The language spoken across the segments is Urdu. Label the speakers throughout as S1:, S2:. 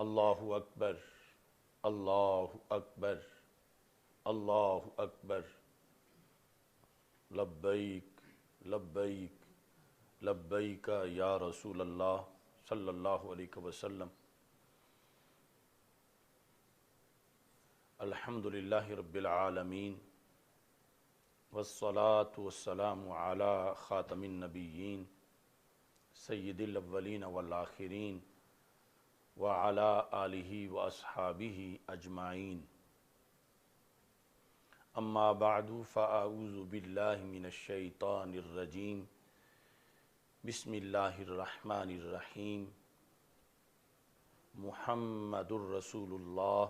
S1: اللہ اکبر، اللہ اکبر، اللہ اکبر، لبیک لبیک لبیک یا رسول اللہ صلی اللہ علیہ وسلم۔ الحمدللہ رب العالمین، والصلاة والسلام علی خاتم النبیین سید الاولین والآخرین وعلی آلہ واصحابہ اجمعین، اما بعد فاعوذ باللہ من الشیطان الرجیم، بسم اللہ الرحمن الرحیم۔ محمد الرسول اللہ،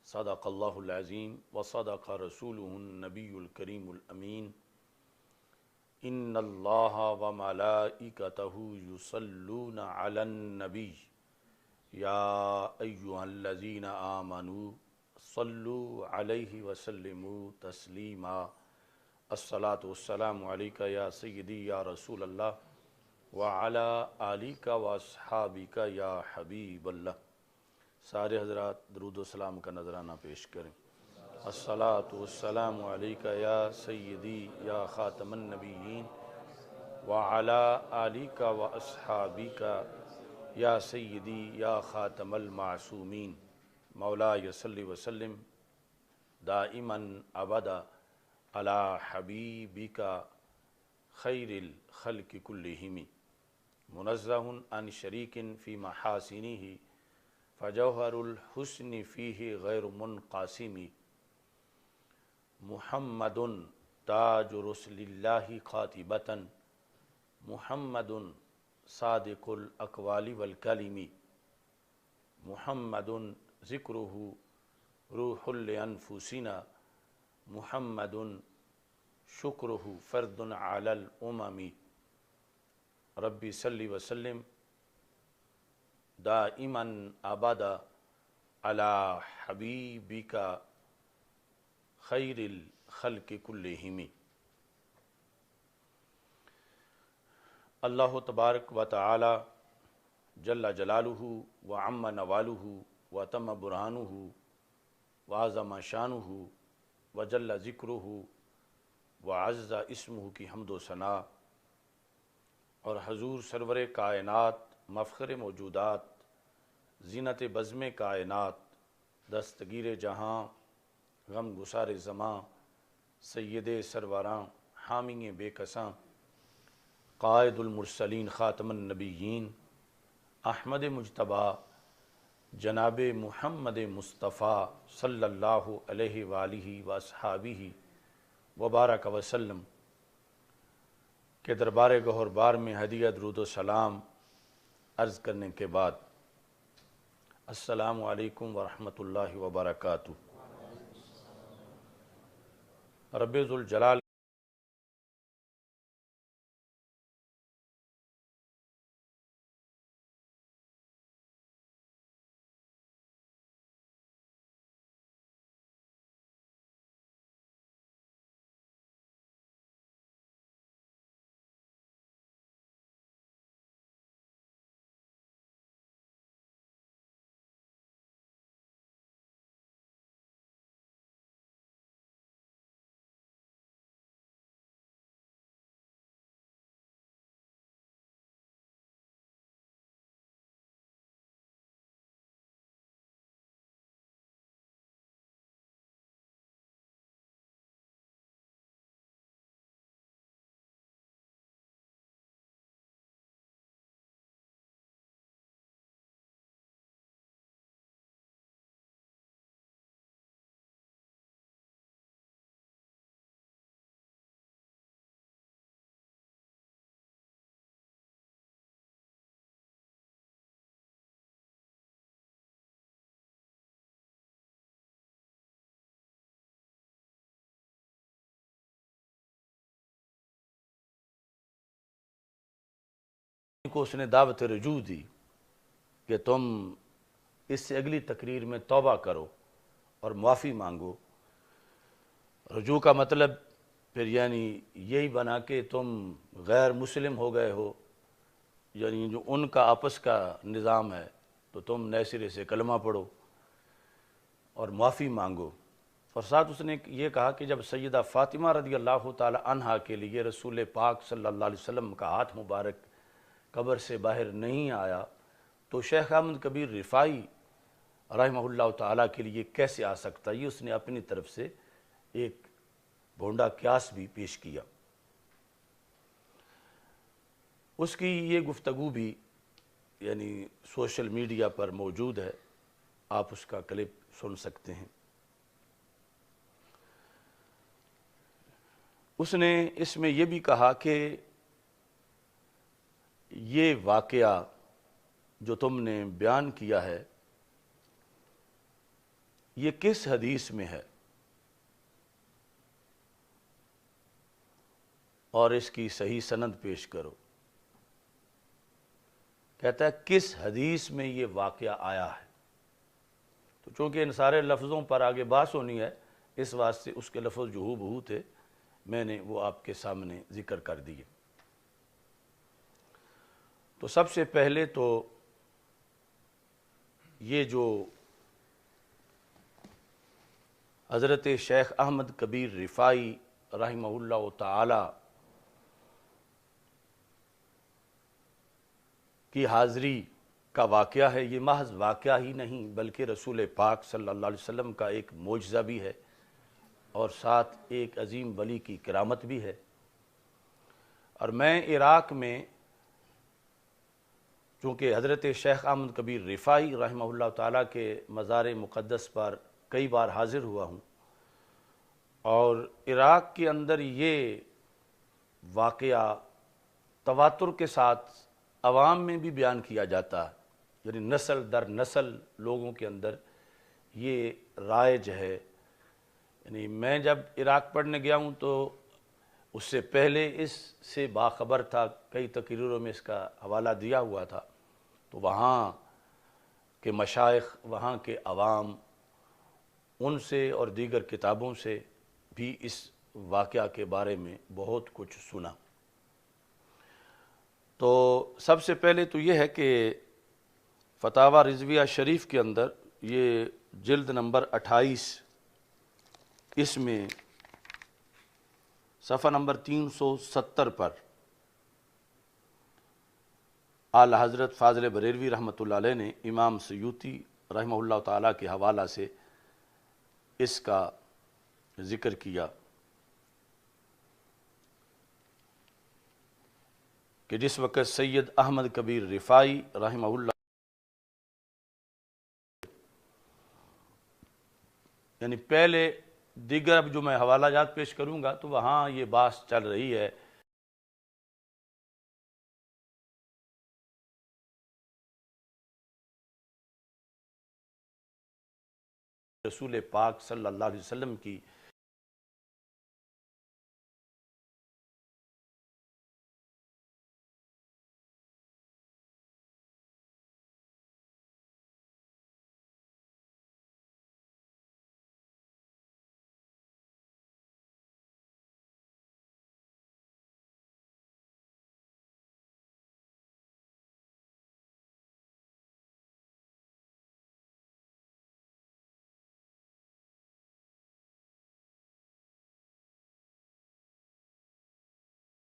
S1: صدق اللہ العظیم وصدق رسولہ النبی الکریم الامین۔ ان اللہ وملائکتہ یصلون علی النبی یا ایہا الذین آمنوا صلوا علیہ وسلموا تسلیما۔ الصلاۃ والسلام علیک یا سیدی یا رسول اللہ وعلی آلک واصحابک یا حبیب اللہ۔ سارے حضرات درود و سلام کا نذرانہ پیش کریں۔ الصلاۃ والسلام علیک یا سیدی یا خاتم النبیین وعلی آلک واصحابک یا سیدی یا خاتم المعصومین۔ مولاي صل وسلم دائما ابدا علی حبیبک خیر الخلق کلہم، منزہ عن شریک فی محاسنہ فجوہر الحسن فیہ غیر منقاسم۔ محمد تاج رسل اللہ قاطبۃ، محمد صادق الاقوال والکلم، محمد ذکرہ روح لانفسنا، محمد شکرہ فرد علی الامم۔ ربی صلی وسلم دائما ابدا علی حبیبک خیر الخلق کلہم۔ اللہ تبارک و تعالی جل جلالہ وعم نوالہ وتم برہانہ وعظم شانہ وجل ذکرہ وعز اسمہ کی حمد و ثنا، اور حضور سرور کائنات، مفخر موجودات، زینت بزم کائنات، دستگیر جہاں، غم گسار زماں، سید سروراں، حامی بے کساں، قائد المرسلین خاتم النبیین، احمد مجتبیٰ جناب محمد مصطفیٰ صلی اللہ علیہ وآلہ واصحابہ وبارک وسلم کے دربار گہر بار میں ہدیہ درود و سلام عرض کرنے کے بعد، السلام علیکم ورحمۃ اللہ وبرکاتہ۔ رب ذوالجلال کو اس نے دعوت رجوع دی کہ تم اس سے اگلی تقریر میں توبہ کرو اور معافی مانگو۔ رجوع کا مطلب پھر یعنی یہی بنا کہ تم غیر مسلم ہو گئے ہو، یعنی جو ان کا آپس کا نظام ہے تو تم نئے سرے سے کلمہ پڑھو اور معافی مانگو۔ اور ساتھ اس نے یہ کہا کہ جب سیدہ فاطمہ رضی اللہ تعالی عنہا کے لیے رسول پاک صلی اللہ علیہ وسلم کا ہاتھ مبارک قبر سے باہر نہیں آیا تو شیخ احمد کبیر رفاعی رحمہ اللہ تعالیٰ کے لیے کیسے آ سکتا؟ یہ اس نے اپنی طرف سے ایک بھونڈا قیاس بھی پیش کیا۔ اس کی یہ گفتگو بھی یعنی سوشل میڈیا پر موجود ہے، آپ اس کا کلپ سن سکتے ہیں۔ اس نے اس میں یہ بھی کہا کہ یہ واقعہ جو تم نے بیان کیا ہے یہ کس حدیث میں ہے اور اس کی صحیح سند پیش کرو۔ کہتا ہے کس حدیث میں یہ واقعہ آیا ہے؟ تو چونکہ ان سارے لفظوں پر آگے بحث ہونی ہے، اس واسطے اس کے لفظ جو ہو تھے میں نے وہ آپ کے سامنے ذکر کر دیے۔ تو سب سے پہلے تو یہ جو حضرت شیخ احمد کبیر رفاعی رحمہ اللہ تعالی کی حاضری کا واقعہ ہے، یہ محض واقعہ ہی نہیں بلکہ رسول پاک صلی اللہ علیہ وسلم کا ایک معجزہ بھی ہے اور ساتھ ایک عظیم ولی کی کرامت بھی ہے۔ اور میں عراق میں چونکہ حضرت شیخ احمد کبیر رفاعی رحمہ اللہ تعالیٰ کے مزار مقدس پر کئی بار حاضر ہوا ہوں، اور عراق کے اندر یہ واقعہ تواتر کے ساتھ عوام میں بھی بیان کیا جاتا ہے، یعنی نسل در نسل لوگوں کے اندر یہ رائج ہے۔ یعنی میں جب عراق پڑھنے گیا ہوں تو اس سے پہلے اس سے باخبر تھا، کئی تقریروں میں اس کا حوالہ دیا ہوا تھا، تو وہاں کے مشائخ، وہاں کے عوام، ان سے اور دیگر کتابوں سے بھی اس واقعہ کے بارے میں بہت کچھ سنا۔ تو سب سے پہلے تو یہ ہے کہ فتاوی رضویہ شریف کے اندر یہ جلد نمبر 28 اس میں صفحہ نمبر 370 پر اعلی حضرت فاضل بریلوی رحمۃ اللہ علیہ نے امام سیوطی رحمہ اللہ تعالیٰ کے حوالہ سے اس کا ذکر کیا کہ جس وقت سید احمد کبیر رفاعی رحمہ اللہ یعنی پہلے دیگر اب جو میں حوالہ جات پیش کروں گا تو وہاں یہ بحث چل رہی ہے رسول پاک صلی اللہ علیہ وسلم کی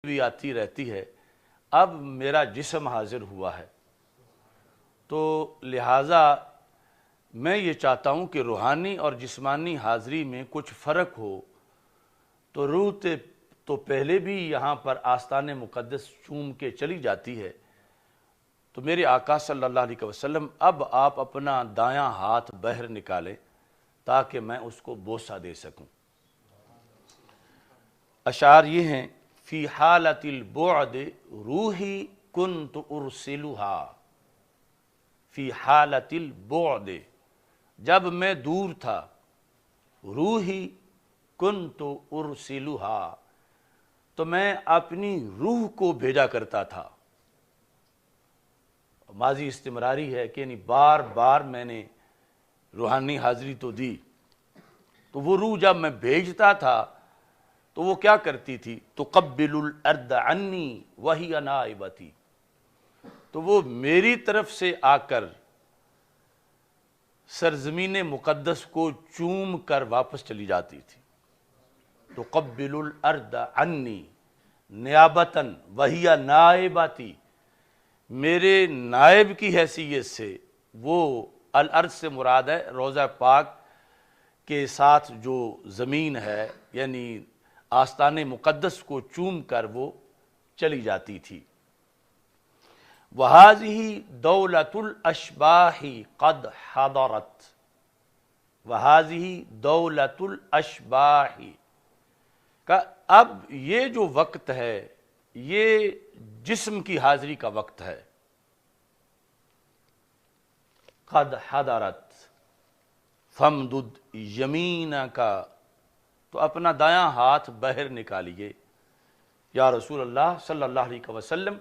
S1: بھی آتی رہتی ہے۔ اب میرا جسم حاضر ہوا ہے تو لہٰذا میں یہ چاہتا ہوں کہ روحانی اور جسمانی حاضری میں کچھ فرق ہو، تو روح تو پہلے بھی یہاں پر آستان مقدس چوم کے چلی جاتی ہے، تو میرے آقا صلی اللہ علیہ وسلم اب آپ اپنا دایاں ہاتھ باہر نکالیں تاکہ میں اس کو بوسہ دے سکوں۔ اشعار یہ ہیں: فی حالت البعد روحی کنت ارسلها، فی حالت البعد، جب میں دور تھا، روحی کنت ارسلها، تو میں اپنی روح کو بھیجا کرتا تھا۔ ماضی استمراری ہے کہ یعنی بار بار میں نے روحانی حاضری تو دی، تو وہ روح جب میں بھیجتا تھا تو وہ کیا کرتی تھی؟ تقبل الارض عنی وہی نائبتی، تو وہ میری طرف سے آ کر سرزمین مقدس کو چوم کر واپس چلی جاتی تھی. تقبل الارض عنی نیابتاً وہی نائباتی، میرے نائب کی حیثیت سے. وہ الارض سے مراد ہے روضہ پاک کے ساتھ جو زمین ہے، یعنی آستان مقدس کو چوم کر وہ چلی جاتی تھی. وَهَذِهِ دَوْلَةُ الْأَشْبَاحِ قَدْ حَضَرَتْ، وَهَذِهِ دَوْلَةُ الْأَشْبَاحِ کا اب یہ جو وقت ہے یہ جسم کی حاضری کا وقت ہے. قد حضرت فمدد یمینک، تو اپنا دایاں ہاتھ باہر نکالیے یا رسول اللہ صلی اللہ علیہ وسلم،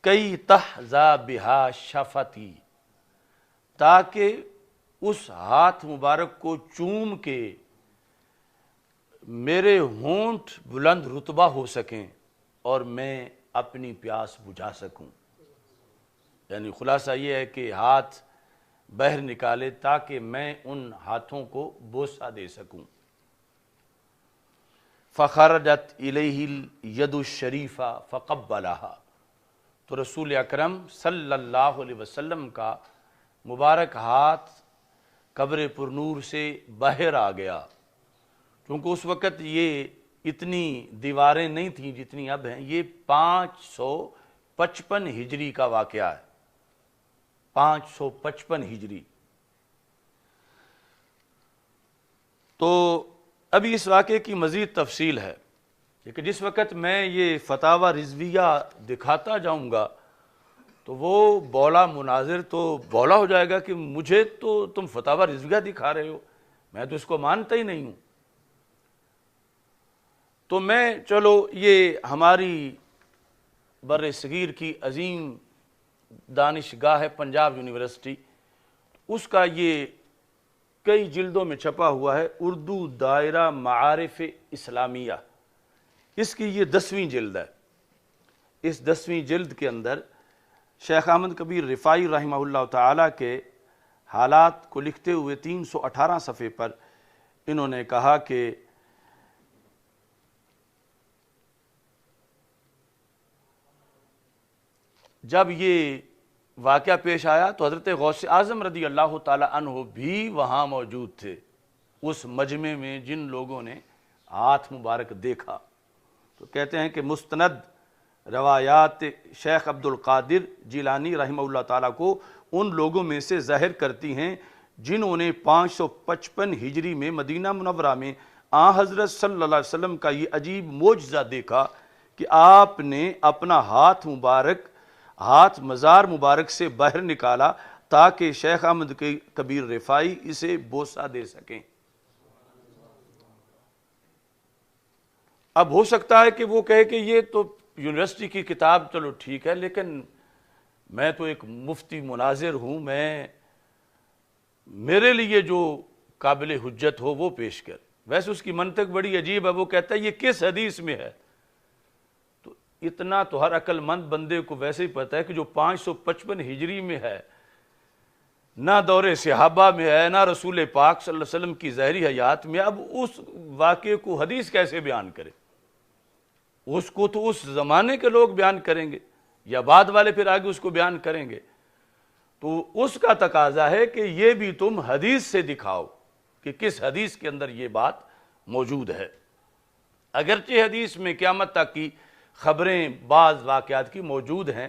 S1: کئی تحظا بہا شفتی، تاکہ اس ہاتھ مبارک کو چوم کے میرے ہونٹ بلند رتبہ ہو سکیں اور میں اپنی پیاس بجھا سکوں. یعنی خلاصہ یہ ہے کہ ہاتھ باہر نکالے تاکہ میں ان ہاتھوں کو بوسہ دے سکوں. فخرجت الیہ الید الشریفہ فقبلہا، تو رسول اکرم صلی اللہ علیہ وسلم کا مبارک ہاتھ قبر پر نور سے باہر آ گیا. کیونکہ اس وقت یہ اتنی دیواریں نہیں تھیں جتنی اب ہیں. یہ 555 ہجری کا واقعہ ہے، 555 ہجری. تو ابھی اس واقعے کی مزید تفصیل ہے، لیکن جس وقت میں یہ فتاوی رضویہ دکھاتا جاؤں گا تو وہ بولا مناظر تو بولا ہو جائے گا کہ مجھے تو تم فتاوی رضویہ دکھا رہے ہو، میں تو اس کو مانتا ہی نہیں ہوں. تو میں چلو یہ ہماری بر صغیر کی عظیم دانشگاہ ہے پنجاب یونیورسٹی، اس کا یہ کئی جلدوں میں چھپا ہوا ہے اردو دائرہ معارف اسلامیہ. اس کی یہ 10ویں جلد ہے. اس 10ویں جلد کے اندر شیخ احمد کبیر رفاعی رحمہ اللہ تعالیٰ کے حالات کو لکھتے ہوئے 318 صفحے پر انہوں نے کہا کہ جب یہ واقعہ پیش آیا تو حضرت غوث اعظم رضی اللہ تعالیٰ عنہ بھی وہاں موجود تھے، اس مجمع میں جن لوگوں نے ہاتھ مبارک دیکھا. تو کہتے ہیں کہ مستند روایات شیخ عبد القادر جیلانی رحمہ اللہ تعالیٰ کو ان لوگوں میں سے ظاہر کرتی ہیں جنہوں نے 555 ہجری میں مدینہ منورہ میں آن حضرت صلی اللہ علیہ وسلم کا یہ عجیب معجزہ دیکھا کہ آپ نے اپنا ہاتھ مزار مبارک سے باہر نکالا تاکہ شیخ احمد کبیر رفاعی اسے بوسہ دے سکیں. اب ہو سکتا ہے کہ وہ کہے کہ یہ تو یونیورسٹی کی کتاب چلو ٹھیک ہے، لیکن میں تو ایک مفتی مناظر ہوں، میرے لیے جو قابل حجت ہو وہ پیش کر. ویسے اس کی منطق بڑی عجیب ہے، وہ کہتا ہے یہ کس حدیث میں ہے. تو اتنا تو ہر عقل مند بندے کو ویسے ہی پتہ ہے کہ جو 555 ہجری میں ہے، نہ دور صحابہ میں ہے، نہ رسول پاک صلی اللہ علیہ وسلم کی ظاہری حیات میں. اب اس واقعے کو حدیث کیسے بیان کرے؟ اس کو تو اس زمانے کے لوگ بیان کریں گے یا بعد والے پھر آگے اس کو بیان کریں گے. تو اس کا تقاضا ہے کہ یہ بھی تم حدیث سے دکھاؤ کہ کس حدیث کے اندر یہ بات موجود ہے. اگرچہ حدیث میں قیامت تک کی خبریں بعض واقعات کی موجود ہیں،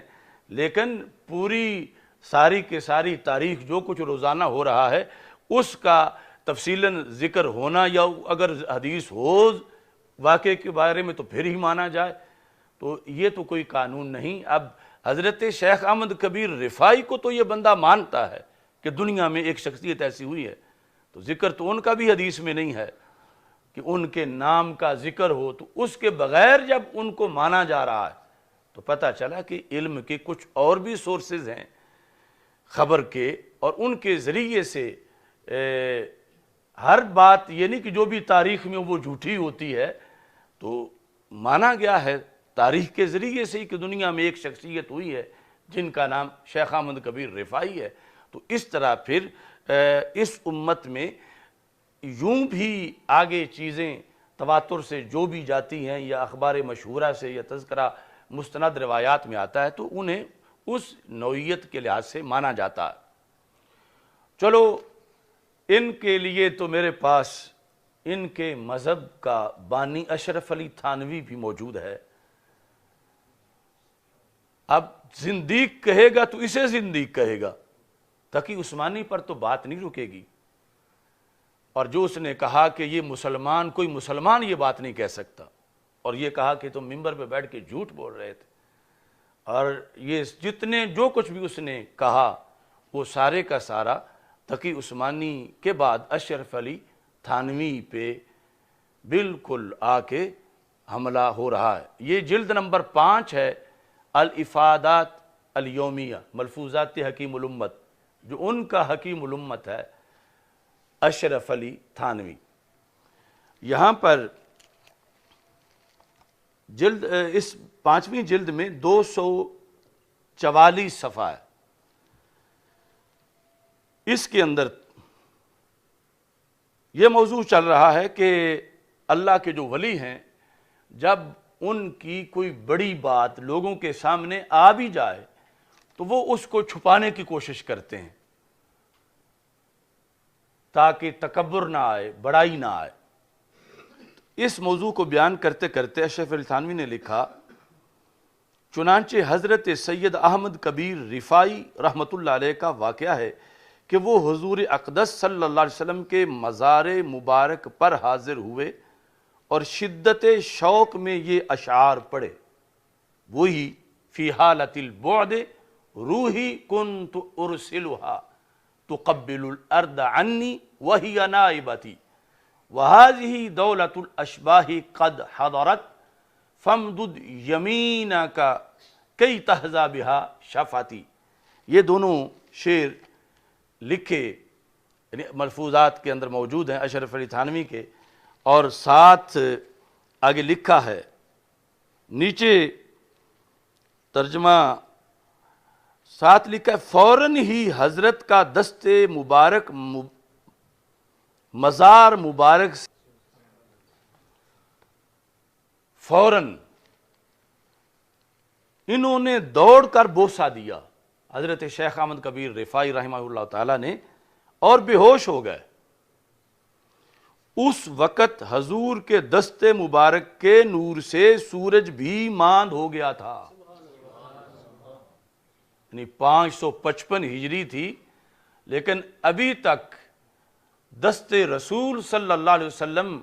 S1: لیکن پوری ساری کے ساری تاریخ جو کچھ روزانہ ہو رہا ہے اس کا تفصیلاً ذکر ہونا، یا اگر حدیث ہو واقعے کے بارے میں تو پھر ہی مانا جائے، تو یہ تو کوئی قانون نہیں. اب حضرت شیخ احمد کبیر رفاعی کو تو یہ بندہ مانتا ہے کہ دنیا میں ایک شخصیت ایسی ہوئی ہے، تو ذکر تو ان کا بھی حدیث میں نہیں ہے کہ ان کے نام کا ذکر ہو. تو اس کے بغیر جب ان کو مانا جا رہا ہے تو پتہ چلا کہ علم کے کچھ اور بھی سورسز ہیں خبر کے، اور ان کے ذریعے سے ہر بات یہ نہیں کہ جو بھی تاریخ میں وہ جھوٹی ہوتی ہے. تو مانا گیا ہے تاریخ کے ذریعے سے ہی کہ دنیا میں ایک شخصیت ہوئی ہے جن کا نام شیخ احمد کبیر رفاعی ہے. تو اس طرح پھر اس امت میں یوں بھی آگے چیزیں تواتر سے جو بھی جاتی ہیں یا اخبار مشہورہ سے یا تذکرہ مستند روایات میں آتا ہے تو انہیں اس نوعیت کے لحاظ سے مانا جاتا ہے۔ چلو ان کے لیے تو میرے پاس ان کے مذہب کا بانی اشرف علی تھانوی بھی موجود ہے۔ اب زندیق کہے گا تو اسے زندیق کہے گا، تقی عثمانی پر تو بات نہیں رکے گی۔ اور جو اس نے کہا کہ یہ مسلمان، کوئی مسلمان یہ بات نہیں کہہ سکتا، اور یہ کہا کہ تم ممبر پہ بیٹھ کے جھوٹ بول رہے تھے، اور یہ جتنے جو کچھ بھی اس نے کہا وہ سارے کا سارا تقی عثمانی کے بعد اشرف علی تھانوی پہ بالکل آ کے حملہ ہو رہا ہے۔ یہ جلد نمبر 5 ہے، الافادات الیومیہ، ملفوظات حکیم الامت، جو ان کا حکیم الامت ہے اشرف علی تھانوی۔ یہاں پر جلد اس 5ویں جلد میں 244 صفحہ ہے۔ اس کے اندر یہ موضوع چل رہا ہے کہ اللہ کے جو ولی ہیں، جب ان کی کوئی بڑی بات لوگوں کے سامنے آ بھی جائے تو وہ اس کو چھپانے کی کوشش کرتے ہیں تاکہ تکبر نہ آئے، بڑائی نہ آئے۔ اس موضوع کو بیان کرتے کرتے اشرف علی تھانوی نے لکھا، چنانچہ حضرت سید احمد کبیر رفاعی رحمۃ اللہ علیہ کا واقعہ ہے کہ وہ حضور اقدس صلی اللہ علیہ وسلم کے مزار مبارک پر حاضر ہوئے اور شدت شوق میں یہ اشعار پڑھے، وہی فی حالت البعد روحی کنت ارسلها تقبل الارض عنی وہی نائبتی وہذہ دولت الاشباہ قد حضرت فامدد یمینک کی تہزا بہا شفاتی۔ یہ دونوں شعر لکھے یعنی ملفوظات کے اندر موجود ہیں اشرف علی تھانوی کے، اور ساتھ آگے لکھا ہے، نیچے ترجمہ ساتھ لکھا ہے، فوراً ہی حضرت کا دست مبارک مزار مبارک سے فوراً انہوں نے دوڑ کر بوسہ دیا حضرت شیخ احمد کبیر رفاعی رحمہ اللہ تعالیٰ نے، اور بے ہوش ہو گئے۔ اس وقت حضور کے دست مبارک کے نور سے سورج بھی ماند ہو گیا تھا، یعنی 555 ہجری تھی، لیکن ابھی تک دست رسول صلی اللہ علیہ وسلم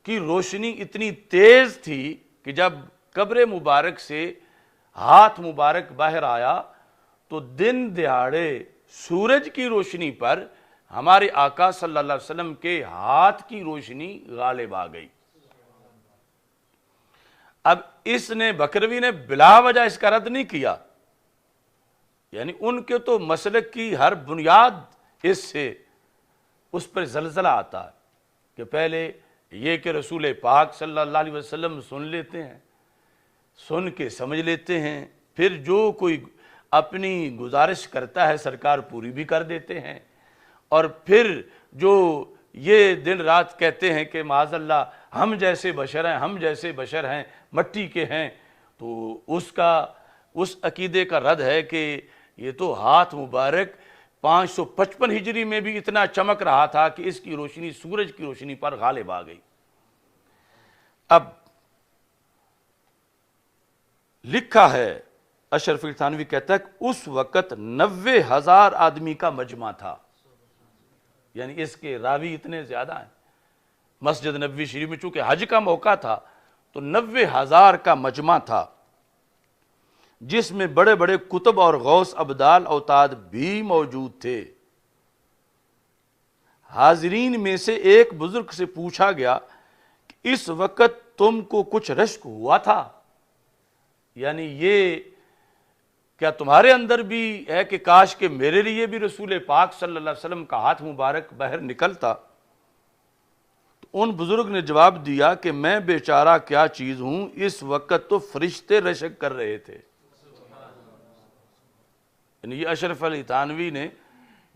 S1: کی روشنی اتنی تیز تھی کہ جب قبر مبارک سے ہاتھ مبارک باہر آیا تو دن دہاڑے سورج کی روشنی پر ہمارے آقا صلی اللہ علیہ وسلم کے ہاتھ کی روشنی غالب آ گئی۔ اب اس نے بکروی نے بلا وجہ اس کا رد نہیں کیا، یعنی ان کے تو مسلک کی ہر بنیاد اس سے اس پر زلزلہ آتا ہے کہ پہلے یہ کہ رسول پاک صلی اللہ علیہ وسلم سن لیتے ہیں، سن کے سمجھ لیتے ہیں، پھر جو کوئی اپنی گزارش کرتا ہے سرکار پوری بھی کر دیتے ہیں، اور پھر جو یہ دن رات کہتے ہیں کہ معاذ اللہ ہم جیسے بشر ہیں، ہم جیسے بشر ہیں، مٹی کے ہیں، تو اس عقیدے کا رد ہے کہ یہ تو ہاتھ مبارک 555 ہجری میں بھی اتنا چمک رہا تھا کہ اس کی روشنی سورج کی روشنی پر غالب آ گئی۔ اب لکھا ہے اشرف علی تھانوی کہتا ہے کہ اس وقت 90,000 آدمی کا مجمع تھا، یعنی اس کے راوی اتنے زیادہ ہیں۔ مسجد نبوی شریف میں چونکہ حج کا موقع تھا تو 90,000 کا مجمع تھا، جس میں بڑے بڑے کتب اور غوث ابدال اوتاد بھی موجود تھے۔ حاضرین میں سے ایک بزرگ سے پوچھا گیا کہ اس وقت تم کو کچھ رشک ہوا تھا، یعنی یہ کیا تمہارے اندر بھی ہے کہ کاش کہ میرے لیے بھی رسول پاک صلی اللہ علیہ وسلم کا ہاتھ مبارک باہر نکلتا؟ تو ان بزرگ نے جواب دیا کہ میں بیچارہ کیا چیز ہوں، اس وقت تو فرشتے رشک کر رہے تھے، یعنی یہ اشرف علی تھانوی نے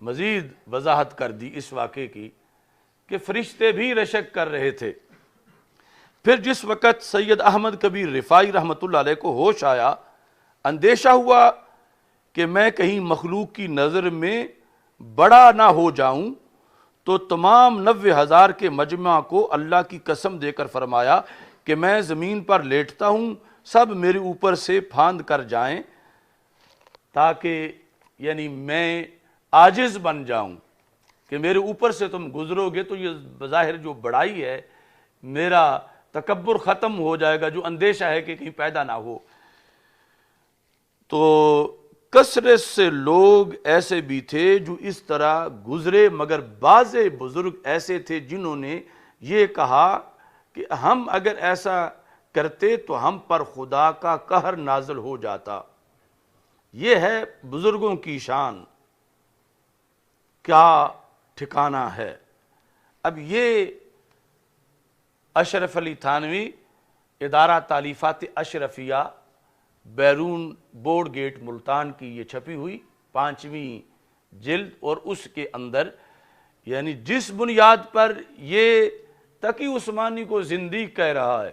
S1: مزید وضاحت کر دی اس واقعے کی کہ فرشتے بھی رشک کر رہے تھے۔ پھر جس وقت سید احمد کبیر رفاعی رحمۃ اللہ علیہ کو ہوش آیا، اندیشہ ہوا کہ میں کہیں مخلوق کی نظر میں بڑا نہ ہو جاؤں، تو تمام 90,000 کے مجمع کو اللہ کی قسم دے کر فرمایا کہ میں زمین پر لیٹتا ہوں، سب میرے اوپر سے پھاند کر جائیں، تاکہ یعنی میں عاجز بن جاؤں کہ میرے اوپر سے تم گزرو گے تو یہ بظاہر جو بڑائی ہے، میرا تکبر ختم ہو جائے گا، جو اندیشہ ہے کہ کہیں پیدا نہ ہو۔ تو کثرت سے لوگ ایسے بھی تھے جو اس طرح گزرے، مگر بعض بزرگ ایسے تھے جنہوں نے یہ کہا کہ ہم اگر ایسا کرتے تو ہم پر خدا کا قہر نازل ہو جاتا۔ یہ ہے بزرگوں کی شان، کیا ٹھکانہ ہے۔ اب یہ اشرف علی تھانوی، ادارہ تالیفات اشرفیہ، بیرون بورڈ گیٹ ملتان کی یہ چھپی ہوئی 5ویں جلد، اور اس کے اندر یعنی جس بنیاد پر یہ تقی عثمانی کو زندیق کہہ رہا ہے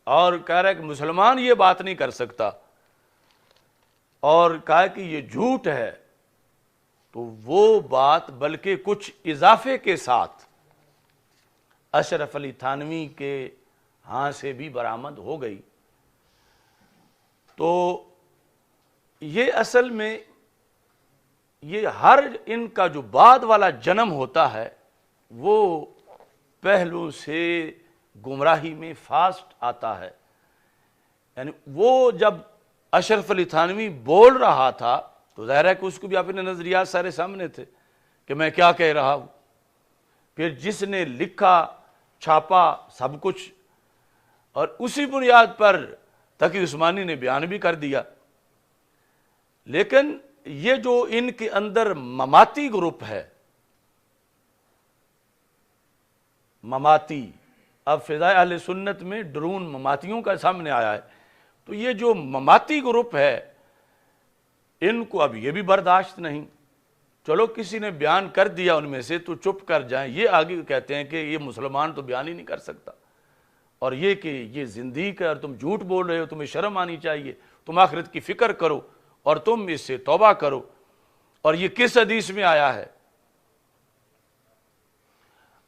S1: اور کہہ رہا ہے کہ مسلمان یہ بات نہیں کر سکتا، اور کہا کہ یہ جھوٹ ہے، تو وہ بات بلکہ کچھ اضافے کے ساتھ اشرف علی تھانوی کے ہاں سے بھی برآمد ہو گئی۔ تو یہ اصل میں یہ ہر ان کا جو بعد والا جنم ہوتا ہے وہ پہلو سے گمراہی میں فاسٹ آتا ہے۔ یعنی وہ جب اشرف علی تھانوی بول رہا تھا تو ظاہر ہے کہ اس کو بھی اپنے نظریات سارے سامنے تھے کہ میں کیا کہہ رہا ہوں۔ پھر جس نے لکھا چھاپا سب کچھ، اور اسی بنیاد پر تقی عثمانی نے بیان بھی کر دیا۔ لیکن یہ جو ان کے اندر مماتی گروپ ہے، مماتی، اب فضائے اہل سنت میں ڈرون مماتیوں کا سامنے آیا ہے، تو یہ جو مماتی گروپ ہے ان کو اب یہ بھی برداشت نہیں، چلو کسی نے بیان کر دیا ان میں سے تو چپ کر جائیں، یہ آگے کہتے ہیں کہ یہ مسلمان تو بیان ہی نہیں کر سکتا، اور یہ کہ یہ زندیق ہے اور تم جھوٹ بول رہے ہو، تمہیں شرم آنی چاہیے، تم آخرت کی فکر کرو اور تم اس سے توبہ کرو، اور یہ کس حدیث میں آیا ہے۔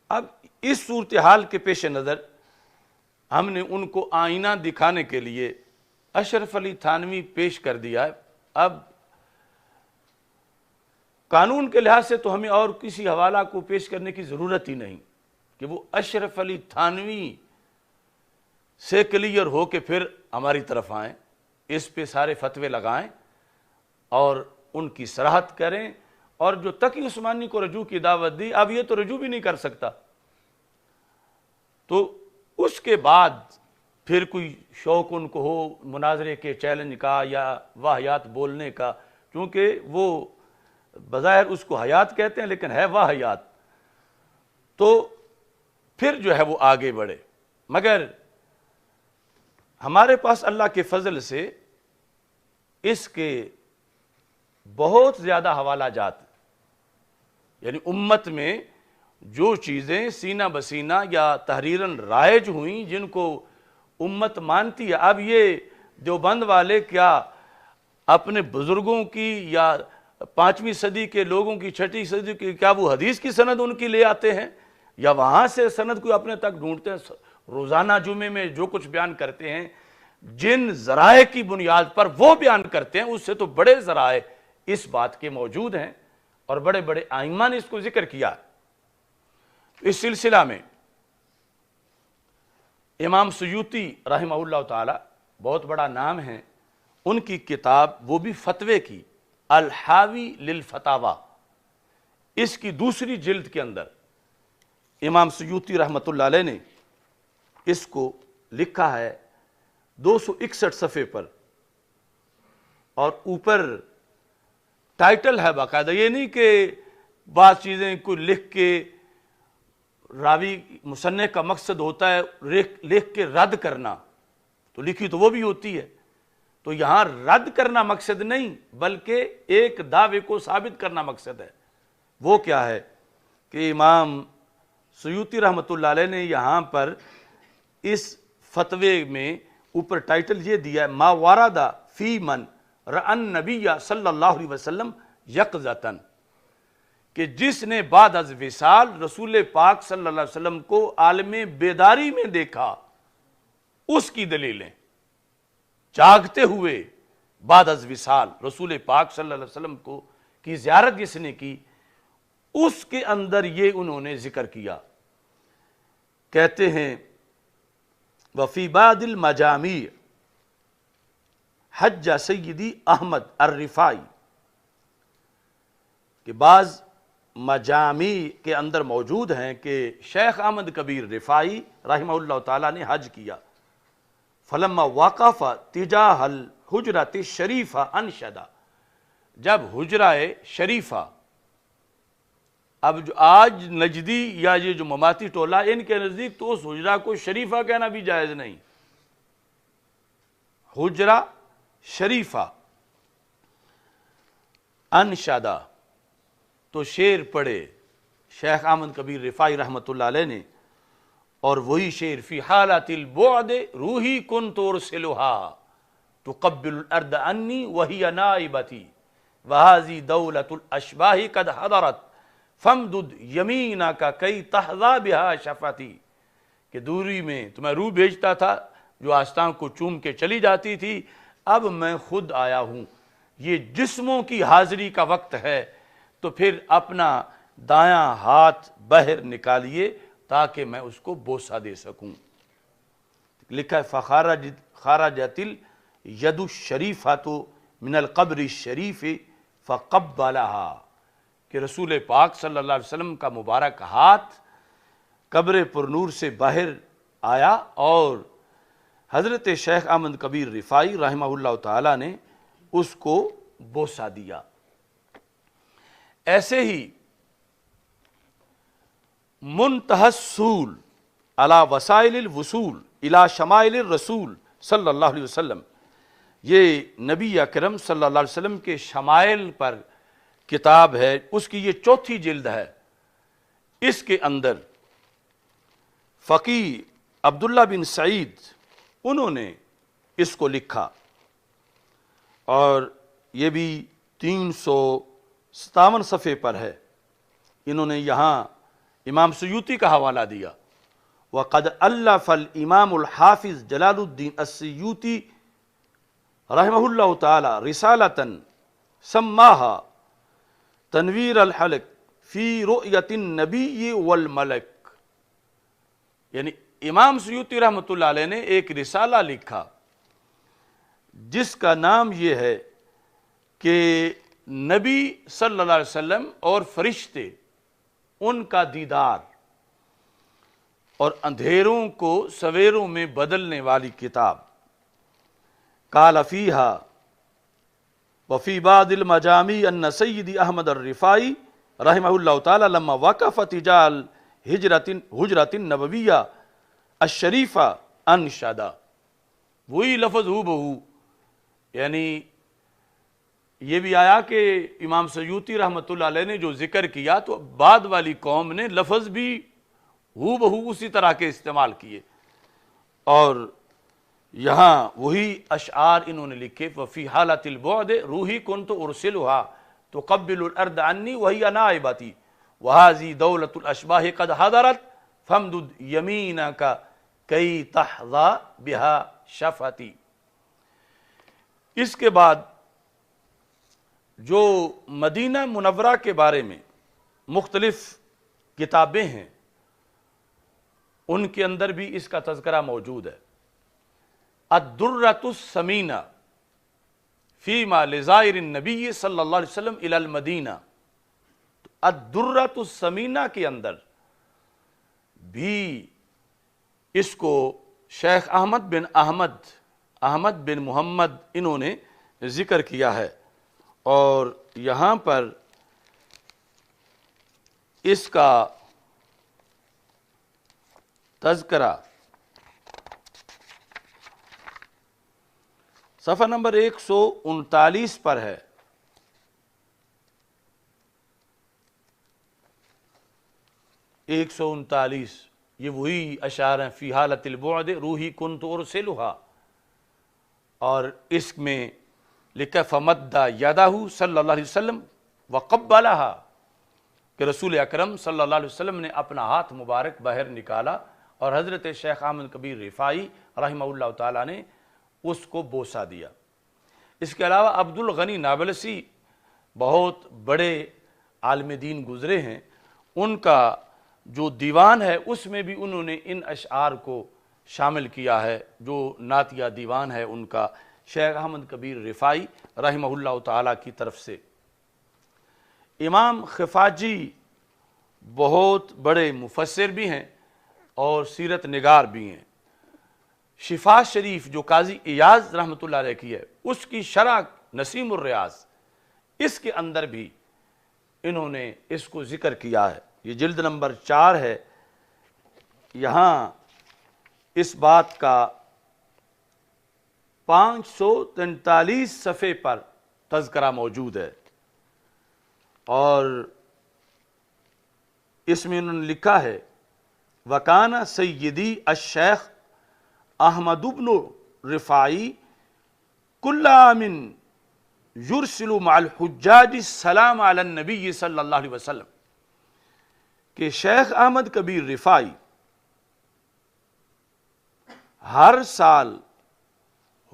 S1: اب اس صورتحال کے پیش نظر ہم نے ان کو آئینہ دکھانے کے لیے اشرف علی تھانوی پیش کر دیا ہے۔ اب قانون کے لحاظ سے تو ہمیں اور کسی حوالہ کو پیش کرنے کی ضرورت ہی نہیں کہ وہ اشرف علی تھانوی سے کلیئر ہو کے پھر ہماری طرف آئیں، اس پہ سارے فتوے لگائیں اور ان کی صراحت کریں، اور جو تقی عثمانی کو رجوع کی دعوت دی اب یہ تو رجوع بھی نہیں کر سکتا، تو اس کے بعد پھر کوئی شوق ان کو ہو مناظرے کے چیلنج کا یا واہیات بولنے کا، چونکہ وہ بظاہر اس کو حیات کہتے ہیں لیکن ہے واہیات، تو پھر جو ہے وہ آگے بڑھے۔ مگر ہمارے پاس اللہ کے فضل سے اس کے بہت زیادہ حوالہ جات، یعنی امت میں جو چیزیں سینہ بسینہ یا تحریراً رائج ہوئیں جن کو امت مانتی ہے، اب یہ دیوبند والے کیا اپنے بزرگوں کی یا 5ویں صدی کے لوگوں کی 6ٹھی صدی کی کیا وہ حدیث کی سند ان کی لے آتے ہیں یا وہاں سے سند کو اپنے تک ڈھونڈتے ہیں؟ روزانہ جمعے میں جو کچھ بیان کرتے ہیں جن ذرائع کی بنیاد پر وہ بیان کرتے ہیں اس سے تو بڑے ذرائع اس بات کے موجود ہیں، اور بڑے بڑے ائمہ نے اس کو ذکر کیا۔ اس سلسلہ میں امام سیوطی رحمہ اللہ تعالی بہت بڑا نام ہے، ان کی کتاب وہ بھی فتوے کی الحاوی للفتاوی، اس کی 2 جلد کے اندر امام سیوطی رحمۃ اللہ علیہ نے اس کو لکھا ہے 261 صفحے پر، اور اوپر ٹائٹل ہے باقاعدہ، یہ نہیں کہ بعض چیزیں کو لکھ کے راوی مصنف کا مقصد ہوتا ہے لکھ کے رد کرنا، تو لکھی تو وہ بھی ہوتی ہے، تو یہاں رد کرنا مقصد نہیں بلکہ ایک دعوے کو ثابت کرنا مقصد ہے۔ وہ کیا ہے کہ امام سیوطی رحمۃ اللہ علیہ نے یہاں پر اس فتوے میں اوپر ٹائٹل یہ دیا ہے ما ورد فی من رأى النبی صلی اللہ علیہ وسلم یقظۃً، کہ جس نے بعد از وصال رسول پاک صلی اللہ علیہ وسلم کو عالم بیداری میں دیکھا، اس کی دلیلیں، جاگتے ہوئے بعد از وصال رسول پاک صلی اللہ علیہ وسلم کو کی زیارت جس نے کی، اس کے اندر یہ انہوں نے ذکر کیا۔ کہتے ہیں وفی بعض المجامع حج سیدی احمد الرفاعی، کہ بعض مجامع کے اندر موجود ہیں کہ شیخ احمد کبیر رفاعی رحمہ اللہ تعالیٰ نے حج کیا۔ فلما وقف تجاہ الحجرۃ الشریفہ انشدہ، جب حجرہ شریفہ، اب جو آج نجدی یا یہ جو مماتی ٹولہ ان کے نزدیک تو اس حجرہ کو شریفہ کہنا بھی جائز نہیں، حجرہ شریفہ انشدہ، تو شعر پڑھے شیخ احمد کبیر رفاعی رحمۃ اللہ علیہ نے، اور وہی شعر فی حالت البعد روحی کنت ارسلها تقبل الارض انی وہی نائبتی وہذی دولت الاشباح قد حضرت فامدد یمینک کی تحظی بہا شفتی، کہ دوری میں تو میں روح بھیجتا تھا جو آستان کو چوم کے چلی جاتی تھی، اب میں خود آیا ہوں، یہ جسموں کی حاضری کا وقت ہے، تو پھر اپنا دایاں ہاتھ باہر نکالیے تاکہ میں اس کو بوسہ دے سکوں۔ لکھا ہے فخرجت الید الشریفۃ من القبر الشریف فقبلها، کہ رسول پاک صلی اللہ علیہ وسلم کا مبارک ہاتھ قبر پرنور سے باہر آیا اور حضرت شیخ احمد کبیر رفاعی رحمہ اللہ تعالیٰ نے اس کو بوسہ دیا۔ ایسے ہی منتہی الصول علی وسائل الوصول الی شمائل الرسول صلی اللہ علیہ وسلم، یہ نبی اکرم صلی اللہ علیہ وسلم کے شمائل پر کتاب ہے، اس کی یہ چوتھی جلد ہے۔ اس کے اندر فقیہ عبداللہ بن سعید انہوں نے اس کو لکھا، اور یہ بھی 357 صفحے پر ہے۔ انہوں نے یہاں امام سیوطی کا حوالہ دیا، وقد الف الامام الحافظ جلال الدین السیوطی رحمہ اللہ تعالی رسالۃ سماها تنویر الحلق فی رؤیت النبی والملک، یعنی امام سیوطی رحمۃ اللہ علیہ نے ایک رسالہ لکھا جس کا نام یہ ہے کہ نبی صلی اللہ علیہ وسلم اور فرشتے ان کا دیدار، اور اندھیروں کو سویروں میں بدلنے والی کتاب۔ قال فیہا وفی بعض المجامع ان سیدی احمد الرفاعی رحمہ اللہ تعالی لما وقف تجاہ الحجرۃ النبویہ الشریفہ انشدہ، وہی لفظ ہو بہو، یعنی یہ بھی آیا کہ امام سیوطی رحمۃ اللہ علیہ نے جو ذکر کیا تو بعد والی قوم نے لفظ بھی ہو بہو اسی طرح کے استعمال کیے، اور یہاں وہی اشعار انہوں نے لکھے وفی حالت البعد روحی کنت ارسلها تقبل الارض عنی وہی نائبتی وہذی دولت الاشباح قد حضرت فامدد یمینک کی تحظی بہا شفتی۔ اس کے بعد جو مدینہ منورہ کے بارے میں مختلف کتابیں ہیں ان کے اندر بھی اس کا تذکرہ موجود ہے۔ الدرۃ الثمینہ فیما لزائر النبی صلی اللہ علیہ وسلم الی المدینہ، الدرۃ الثمینہ کے اندر بھی اس کو شیخ احمد بن محمد انہوں نے ذکر کیا ہے، اور یہاں پر اس کا تذکرہ صفحہ نمبر 139 پر ہے. 139 یہ وہی اشعار ہیں. فی حالت البعد روحی کنت ارسلھا، اور اس میں لکھا فمد یدہ صلی اللہ علیہ وسلم وقبلھا، کہ رسول اکرم صلی اللہ علیہ وسلم نے اپنا ہاتھ مبارک باہر نکالا اور حضرت شیخ احمد کبیر رفاعی رحمہ اللہ تعالیٰ نے اس کو بوسہ دیا. اس کے علاوہ عبد الغنی نابلسی بہت بڑے عالم دین گزرے ہیں، ان کا جو دیوان ہے اس میں بھی انہوں نے ان اشعار کو شامل کیا ہے. جو نعتیہ دیوان ہے ان کا شیخ احمد کبیر رفاعی رحمہ اللہ تعالیٰ کی طرف سے. امام خفاجی بہت بڑے مفسر بھی ہیں اور سیرت نگار بھی ہیں. شفا شریف جو قاضی ایاز رحمۃ اللہ علیہ کی ہے، اس کی شرح نسیم الریاض، اس کے اندر بھی انہوں نے اس کو ذکر کیا ہے. یہ جلد نمبر 4 ہے. یہاں اس بات کا 543 صفحے پر تذکرہ موجود ہے، اور اس میں انہوں نے لکھا ہے وَكَانَ سیدی الشیخ احمد بن رفاعی کل عام یرسل مع الحجاج السلام علی النبی صلی اللہ علیہ وسلم، کہ شیخ احمد کبیر رفاعی ہر سال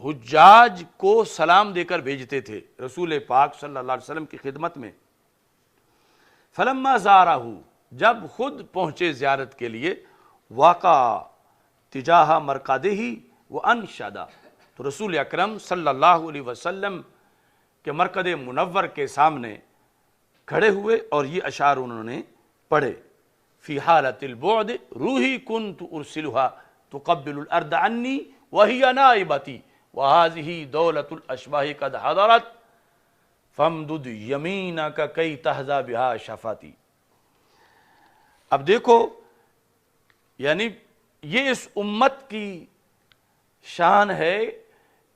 S1: حجاج کو سلام دے کر بھیجتے تھے رسول پاک صلی اللہ علیہ وسلم کی خدمت میں. فلما زارہ، جب خود پہنچے زیارت کے لیے، واقع تجاہ مرقدہ وانشدہ، تو رسول اکرم صلی اللہ علیہ وسلم کے مرقد منور کے سامنے کھڑے ہوئے اور یہ اشعار انہوں نے پڑھے. فی حالت البعد روحی کنت ارسلھا تقبل الارض عنی وہی نائبتی وہذہ دولت الاشباہ قد حضرت فامدد یمینک کی تہذا بہا شفاتی. اب دیکھو، یعنی یہ اس امت کی شان ہے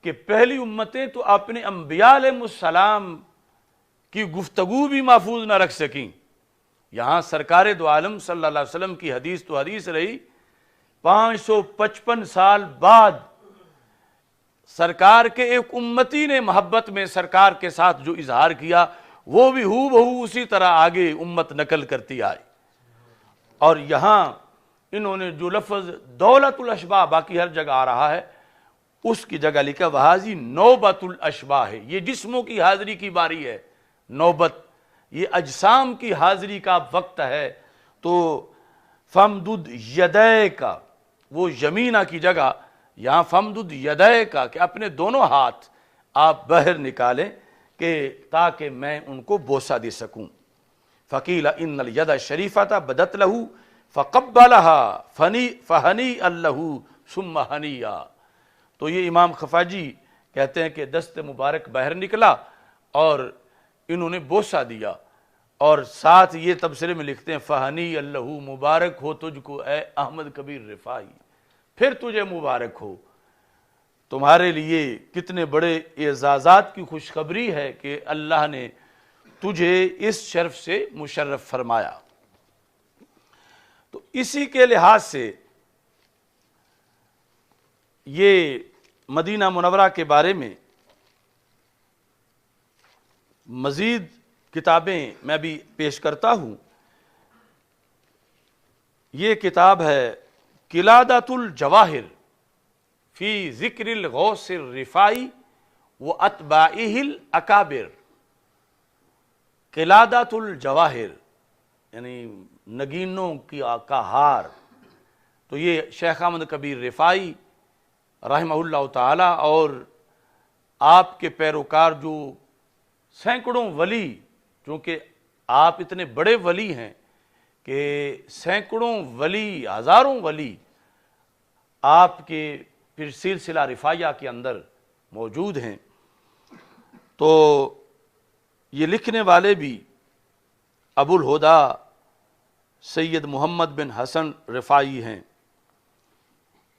S1: کہ پہلی امتیں تو اپنے انبیاء علیہ السلام کی گفتگو بھی محفوظ نہ رکھ سکیں. یہاں سرکار دو عالم صلی اللہ علیہ وسلم کی حدیث تو حدیث رہی، 555 سال بعد سرکار کے ایک امتی نے محبت میں سرکار کے ساتھ جو اظہار کیا، وہ بھی ہو بہو اسی طرح آگے امت نقل کرتی آئی. اور یہاں انہوں نے جو لفظ دولت الاشباہ باقی ہر جگہ آ رہا ہے، اس کی جگہ لکھا وہذہ نوبت الاشباہ ہے. یہ جسموں کی حاضری کی باری ہے، نوبت یہ اجسام کی حاضری کا وقت ہے. تو فمدد یدیک، وہ یمینہ کی جگہ یہاں فمدد یدیک، کہ اپنے دونوں ہاتھ آپ باہر نکالیں کہ تاکہ میں ان کو بوسہ دے سکوں. فقیل ان الید الشریفۃ بدت لہ فقبلھا فہنیئا لہ ثم ہنیئا. تو یہ امام خفاجی کہتے ہیں کہ دست مبارک باہر نکلا اور انہوں نے بوسہ دیا، اور ساتھ یہ تبصرے میں لکھتے ہیں فہنیئا لہ، مبارک ہو تجھ کو اے احمد کبیر رفاعی، پھر تجھے مبارک ہو، تمہارے لیے کتنے بڑے اعزازات کی خوشخبری ہے کہ اللہ نے تجھے اس شرف سے مشرف فرمایا. تو اسی کے لحاظ سے یہ مدینہ منورہ کے بارے میں مزید کتابیں میں بھی پیش کرتا ہوں. یہ کتاب ہے قلادۃ الجواہر فی ذکر الغوث الرفاعی و اتباعہ الاکابر. قلادۃ الجواہر یعنی نگینوں کا ہار. تو یہ شیخ احمد کبیر رفاعی رحمہ اللہ تعالی اور آپ کے پیروکار جو سینکڑوں ولی، چونکہ آپ اتنے بڑے ولی ہیں کہ سینکڑوں ولی، ہزاروں ولی آپ کے پھر سلسلہ رفاعیہ کے اندر موجود ہیں. تو یہ لکھنے والے بھی ابو الہدیٰ سید محمد بن حسن رفاعی ہیں،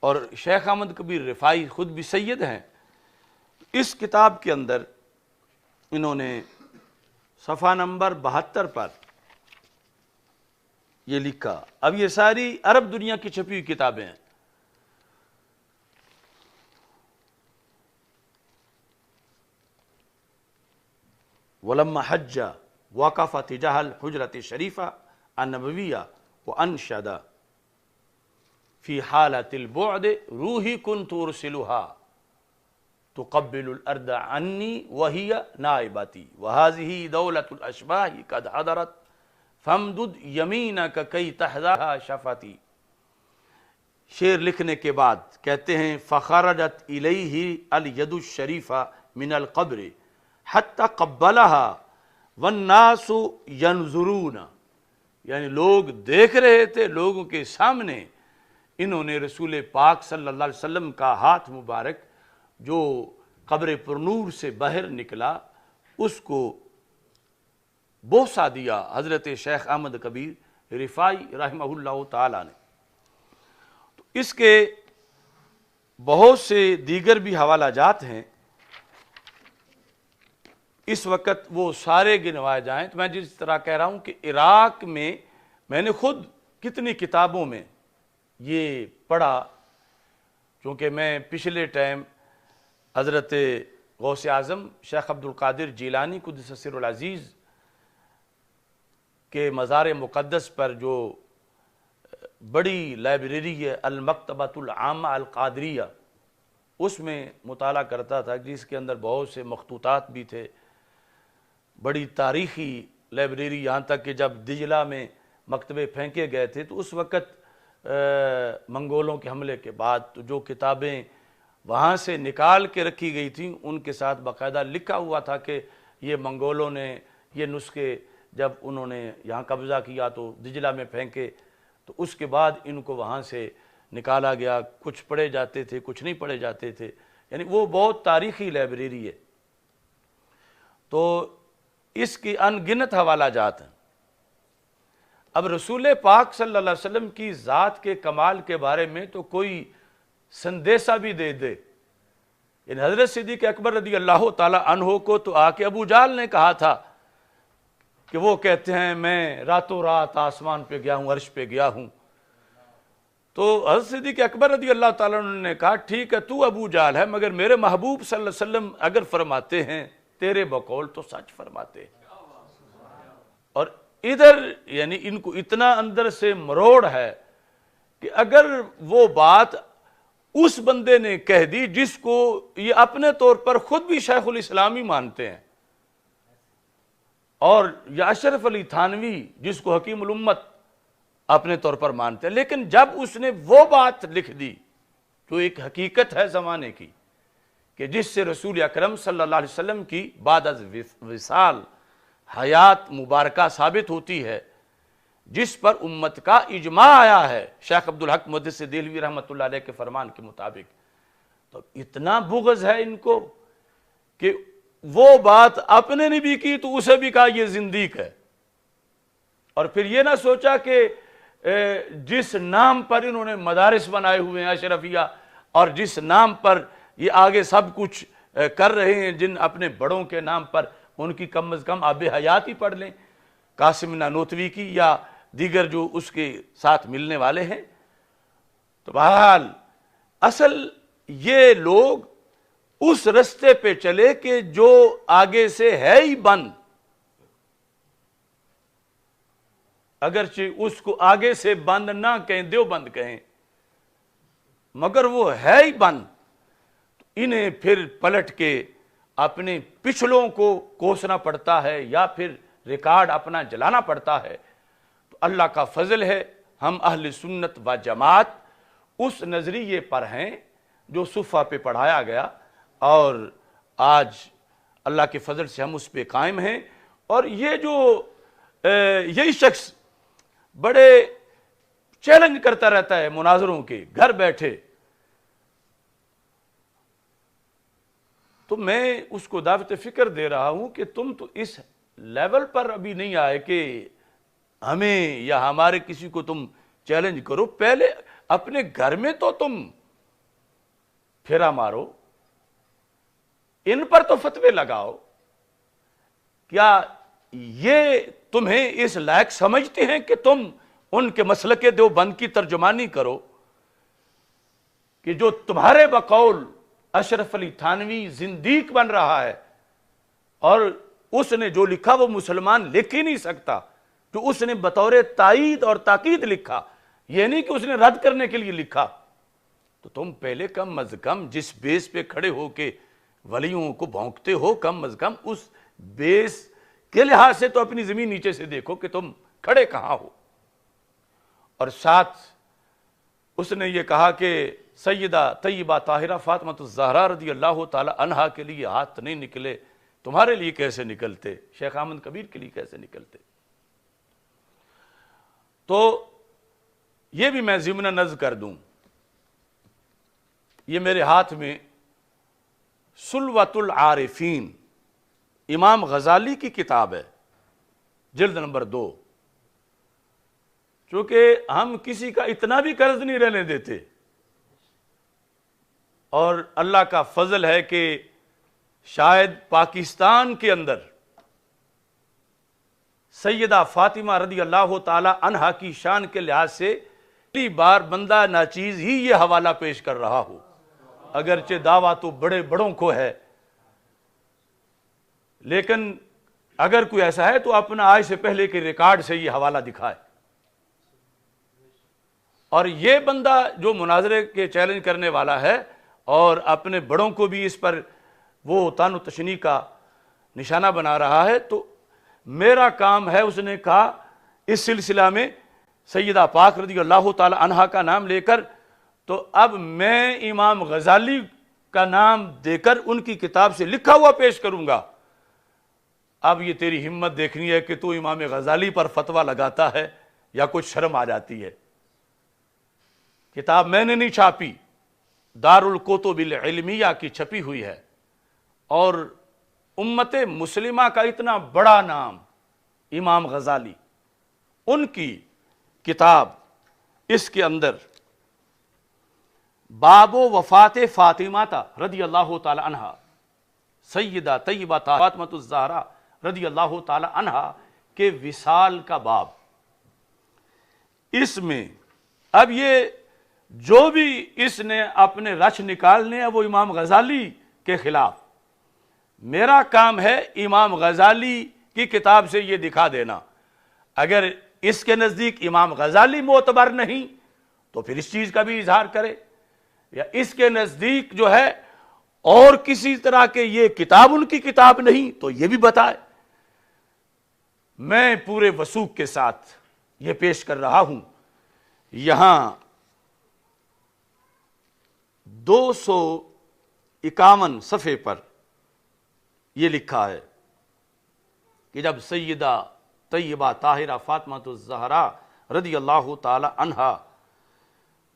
S1: اور شیخ احمد کبیر رفاعی خود بھی سید ہیں. اس کتاب کے اندر انہوں نے صفحہ نمبر 72 پر یہ لکھا، اب یہ ساری عرب دنیا کی چھپی ہوئی کتابیں ہیں، وَلَمَّا حَجَّ وَقَفَ تِجَاهَ الْحُجْرَةِ الشَّرِيفَةِ النَّبَوِيَّةِ وَأَنْشَدَ فِي حَالَةِ الْبُعْدِ رُوحِي كُنْتُ أُرْسِلُهَا تُقَبِّلُ الْأَرْضَ عَنِّي وَهِيَ نَائِبَتِي وَهَذِهِ دَوْلَةُ الْأَشْبَاحِ قَدْ حَضَرَتْ فَامْدُدْ يَمِينَكَ كَيْ تَحْذَاهَا شَفَتِي۔ شعر لکھنے کے بعد کہتے ہیں فَخَرَجَتْ إِلَيْهِ الْيَدُ الشَّرِيفَةُ مِنَ الْقَبْرِ حَتَّى قَبَّلَهَا وَالنَّاسُ يَنْظُرُونَ، یعنی لوگ دیکھ رہے تھے، لوگوں کے سامنے انہوں نے رسول پاک صلی اللہ علیہ وسلم کا ہاتھ مبارک جو قبر پرنور سے باہر نکلا اس کو بوسہ دیا حضرت شیخ احمد کبیر رفاعی رحمہ اللہ تعالی نے۔ تو اس کے بہت سے دیگر بھی حوالہ جات ہیں، اس وقت وہ سارے گنوائے جائیں تو میں جس طرح کہہ رہا ہوں کہ عراق میں نے خود کتنی کتابوں میں یہ پڑھا، چونکہ میں پچھلے ٹائم حضرت غوث اعظم شیخ عبد القادر جیلانی قدس سر العزیز کے مزار مقدس پر جو بڑی لائبریری ہے المکتبۃ العامہ القادریہ، اس میں مطالعہ کرتا تھا جس کے اندر بہت سے مخطوطات بھی تھے، بڑی تاریخی لائبریری، یہاں تک کہ جب دجلہ میں مکتبے پھینکے گئے تھے تو اس وقت منگولوں کے حملے کے بعد تو جو کتابیں وہاں سے نکال کے رکھی گئی تھیں ان کے ساتھ باقاعدہ لکھا ہوا تھا کہ یہ منگولوں نے یہ نسخے جب انہوں نے یہاں قبضہ کیا تو دجلہ میں پھینکے، تو اس کے بعد ان کو وہاں سے نکالا گیا، کچھ پڑھے جاتے تھے کچھ نہیں پڑھے جاتے تھے، یعنی وہ بہت تاریخی لائبریری ہے۔ تو اس کی ان گنت حوالہ جات ہیں۔ اب رسول پاک صلی اللہ علیہ وسلم کی ذات کے کمال کے بارے میں تو کوئی سندیسہ بھی دے دے، یعنی حضرت صدیق اکبر رضی اللہ تعالی عنہ کو تو آ کے ابو جہل نے کہا تھا کہ وہ کہتے ہیں میں راتوں رات آسمان پہ گیا ہوں، عرش پہ گیا ہوں، تو حضرت صدیق اکبر رضی اللہ تعالیٰ عنہ نے کہا ٹھیک ہے تو ابو جہل ہے مگر میرے محبوب صلی اللہ علیہ وسلم اگر فرماتے ہیں تیرے بقول تو سچ فرماتے ہیں۔ اور ادھر یعنی ان کو اتنا اندر سے مروڑ ہے کہ اگر وہ بات اس بندے نے کہہ دی جس کو یہ اپنے طور پر خود بھی شیخ الاسلام ہی مانتے ہیں، اور یا اشرف علی تھانوی جس کو حکیم الامت اپنے طور پر مانتے ہیں، لیکن جب اس نے وہ بات لکھ دی جو ایک حقیقت ہے زمانے کی کہ جس سے رسول اکرم صلی اللہ علیہ وسلم کی بعد از وصال حیات مبارکہ ثابت ہوتی ہے، جس پر امت کا اجماع آیا ہے شیخ عبدالحق محدث دہلوی رحمۃ اللہ علیہ کے فرمان کے مطابق، تو اتنا بغض ہے ان کو کہ وہ بات اپنے نے بھی کی تو اسے بھی کہا یہ زندیق ہے، اور پھر یہ نہ سوچا کہ جس نام پر انہوں نے مدارس بنائے ہوئے ہیں اشرفیہ اور جس نام پر یہ آگے سب کچھ کر رہے ہیں، جن اپنے بڑوں کے نام پر ان کی کم از کم آب حیات ہی پڑھ لیں، قاسم نانوتوی کی یا دیگر جو اس کے ساتھ ملنے والے ہیں۔ تو بہرحال اصل یہ لوگ اس رستے پہ چلے کہ جو آگے سے ہے ہی بند، اگرچہ اس کو آگے سے بند نہ کہیں دیوبند کہیں مگر وہ ہے ہی بند، تو انہیں پھر پلٹ کے اپنے پچھلوں کو کوسنا پڑتا ہے یا پھر ریکارڈ اپنا جلانا پڑتا ہے۔ تو اللہ کا فضل ہے ہم اہل سنت و جماعت اس نظریے پر ہیں جو صفحہ پہ پڑھایا گیا، اور آج اللہ کے فضل سے ہم اس پہ قائم ہیں۔ اور یہ جو یہی شخص بڑے چیلنج کرتا رہتا ہے مناظروں کے گھر بیٹھے، تو میں اس کو دعوت فکر دے رہا ہوں کہ تم تو اس لیول پر ابھی نہیں آئے کہ ہمیں یا ہمارے کسی کو تم چیلنج کرو، پہلے اپنے گھر میں تو تم پھیرا مارو۔ ان پر تو فتوے لگاؤ، کیا یہ تمہیں اس لائق سمجھتے ہیں کہ تم ان کے مسلک دیوبند کی ترجمانی کرو کہ جو تمہارے بقول اشرف علی تھانوی زندیق بن رہا ہے اور اس نے جو لکھا وہ مسلمان لکھ ہی نہیں سکتا، جو اس نے بطور تائید اور تاکید لکھا، یہ نہیں کہ اس نے رد کرنے کے لیے لکھا، تو تم پہلے کم از کم جس بیس پہ کھڑے ہو کے ولیوں کو بھونکتے ہو، کم از کم اس بیس کے لحاظ سے تو اپنی زمین نیچے سے دیکھو کہ تم کھڑے کہاں ہو۔ اور ساتھ اس نے یہ کہا کہ سیدہ طیبہ طاہرہ فاطمہ الزہرا رضی اللہ تعالی عنہا کے لیے ہاتھ نہیں نکلے، تمہارے لیے کیسے نکلتے، شیخ احمد کبیر کے لیے کیسے نکلتے؟ تو یہ بھی میں ضمن نظر کر دوں، یہ میرے ہاتھ میں سلوۃ العارفین امام غزالی کی کتاب ہے، جلد نمبر 2۔ چونکہ ہم کسی کا اتنا بھی قرض نہیں رہنے دیتے، اور اللہ کا فضل ہے کہ شاید پاکستان کے اندر سیدہ فاطمہ رضی اللہ تعالی عنہا کی شان کے لحاظ سے پہلی بار بندہ ناچیز ہی یہ حوالہ پیش کر رہا ہو، اگرچہ دعویٰ تو بڑے بڑوں کو ہے، لیکن اگر کوئی ایسا ہے تو اپنا آج سے پہلے کے ریکارڈ سے یہ حوالہ دکھائے۔ اور یہ بندہ جو مناظرے کے چیلنج کرنے والا ہے اور اپنے بڑوں کو بھی اس پر وہ طعن و تشنیع کا نشانہ بنا رہا ہے، تو میرا کام ہے، اس نے کہا اس سلسلہ میں سیدہ پاک رضی اللہ تعالی عنہا کا نام لے کر، تو اب میں امام غزالی کا نام دے کر ان کی کتاب سے لکھا ہوا پیش کروں گا۔ اب یہ تیری ہمت دیکھنی ہے کہ تو امام غزالی پر فتویٰ لگاتا ہے یا کچھ شرم آ جاتی ہے۔ کتاب میں نے نہیں چھاپی، دارالکتب العلمیہ کی چھپی ہوئی ہے، اور امت مسلمہ کا اتنا بڑا نام امام غزالی، ان کی کتاب، اس کے اندر باب وفات فاطمہ رضی اللہ تعالی عنہا، سیدہ طیبہ فاطمہ الزہرا رضی اللہ تعالی عنہا کے وصال کا باب۔ اس میں اب یہ جو بھی اس نے اپنے رچ نکالنے ہیں وہ امام غزالی کے خلاف، میرا کام ہے امام غزالی کی کتاب سے یہ دکھا دینا۔ اگر اس کے نزدیک امام غزالی معتبر نہیں تو پھر اس چیز کا بھی اظہار کرے، یا اس کے نزدیک جو ہے اور کسی طرح کے یہ کتاب ان کی کتاب نہیں تو یہ بھی بتائے۔ میں پورے وثوق کے ساتھ یہ پیش کر رہا ہوں۔ یہاں 251 صفحے پر یہ لکھا ہے کہ جب سیدہ طیبہ طاہرہ فاطمہ الزہرا رضی اللہ تعالی عنہا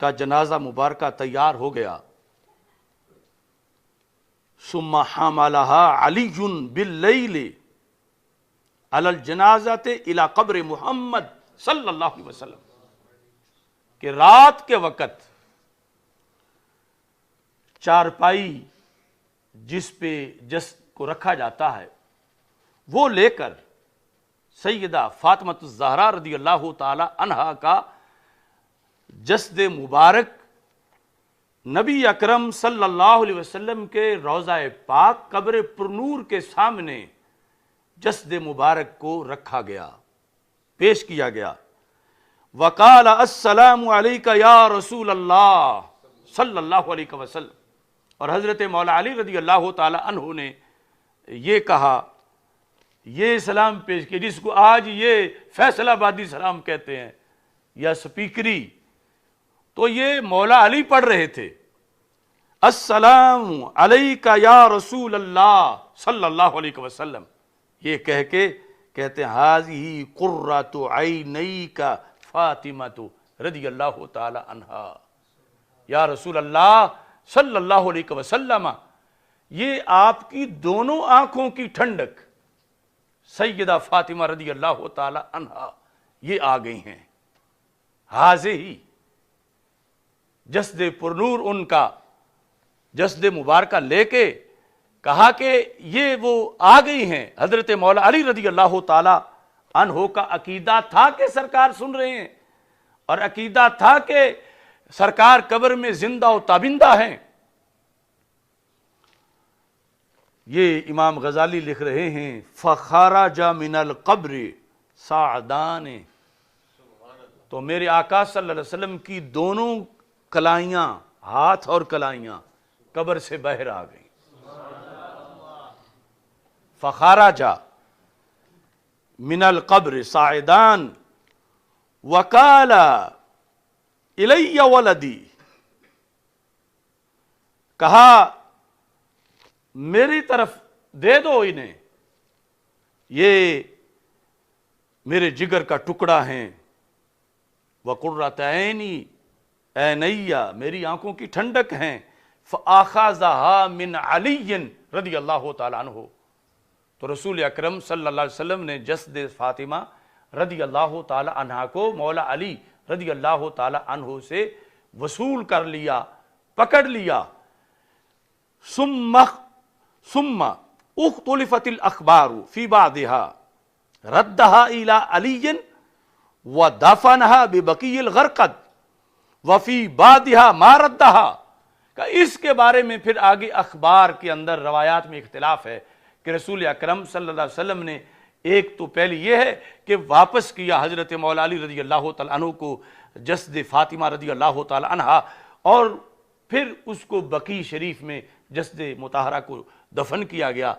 S1: کا جنازہ مبارکہ تیار ہو گیا، ثم حملها علی باللیل علی الجنازۃ الی قبر محمد صلی اللہ علیہ وسلم، کہ رات کے وقت چارپائی جس پہ جسد کو رکھا جاتا ہے وہ لے کر سیدہ فاطمہ الزہرا رضی اللہ تعالی عنہا کا جسد مبارک نبی اکرم صلی اللہ علیہ وسلم کے روضہ پاک قبر پرنور کے سامنے جسد مبارک کو رکھا گیا، پیش کیا گیا۔ وقال السلام علیک یا رسول اللہ صلی اللہ علیہ وسلم، اور حضرت مولا علی رضی اللہ تعالی عنہ نے یہ کہا، یہ سلام پیش کیا جس کو آج یہ فیصل آبادی سلام کہتے ہیں یا سپیکری، تو یہ مولا علی پڑھ رہے تھے، السلام علیک یا رسول اللہ صلی اللہ علیہ وسلم، یہ کہہ کے کہتے ہیں ھذہ قرۃ عینیک فاطمۃ رضی اللہ تعالی عنہا، یا رسول اللہ صلی اللہ علیہ وسلم، یہ آپ کی دونوں آنکھوں کی ٹھنڈک سیدہ فاطمہ رضی اللہ تعالی عنہا یہ آ گئی ہیں۔ ھذہ ہی جسد پرنور ان کا جسد مبارکہ لے کے کہا کہ یہ وہ آ گئی ہیں. حضرت مولا علی رضی اللہ تعالی عنہ کا عقیدہ تھا کہ سرکار سن رہے ہیں، اور عقیدہ تھا کہ سرکار قبر میں زندہ و تابندہ ہیں. یہ امام غزالی لکھ رہے ہیں فخرج من القبر سعدان، تو میرے آقا صلی اللہ علیہ وسلم کی دونوں کلائیاں، ہاتھ اور کلائیاں قبر سے باہر آ گئیں. فخرج من القبر سعدان وقال الی ولدی، کہا میری طرف دے دو انہیں، یہ میرے جگر کا ٹکڑا ہیں. وقرۃ عینی، عینیہ میری آنکھوں کی ٹھنڈک ہیں. فآخذہا من علی رضی اللہ تعالیٰ عنہ، تو رسول اکرم صلی اللہ علیہ وسلم نے جسد فاطمہ رضی اللہ تعالیٰ عنہ کو مولا علی رضی اللہ تعالیٰ عنہ سے وصول کر لیا، پکڑ لیا. ثم اختلفت الاخبار فی بعضها ردها الى علی ودفنها ببقی الغرقد وفی بعضها ما ردها، کہ اس کے بارے میں پھر آگے اخبار کے اندر روایات میں اختلاف ہے کہ رسول اکرم صلی اللہ علیہ وسلم نے ایک تو پہلی یہ ہے کہ واپس کیا حضرت مولا علی رضی اللہ تعالیٰ عنہ کو جسد فاطمہ رضی اللہ تعالیٰ عنہ، اور پھر اس کو بقی شریف میں جسد مطہرہ کو دفن کیا گیا،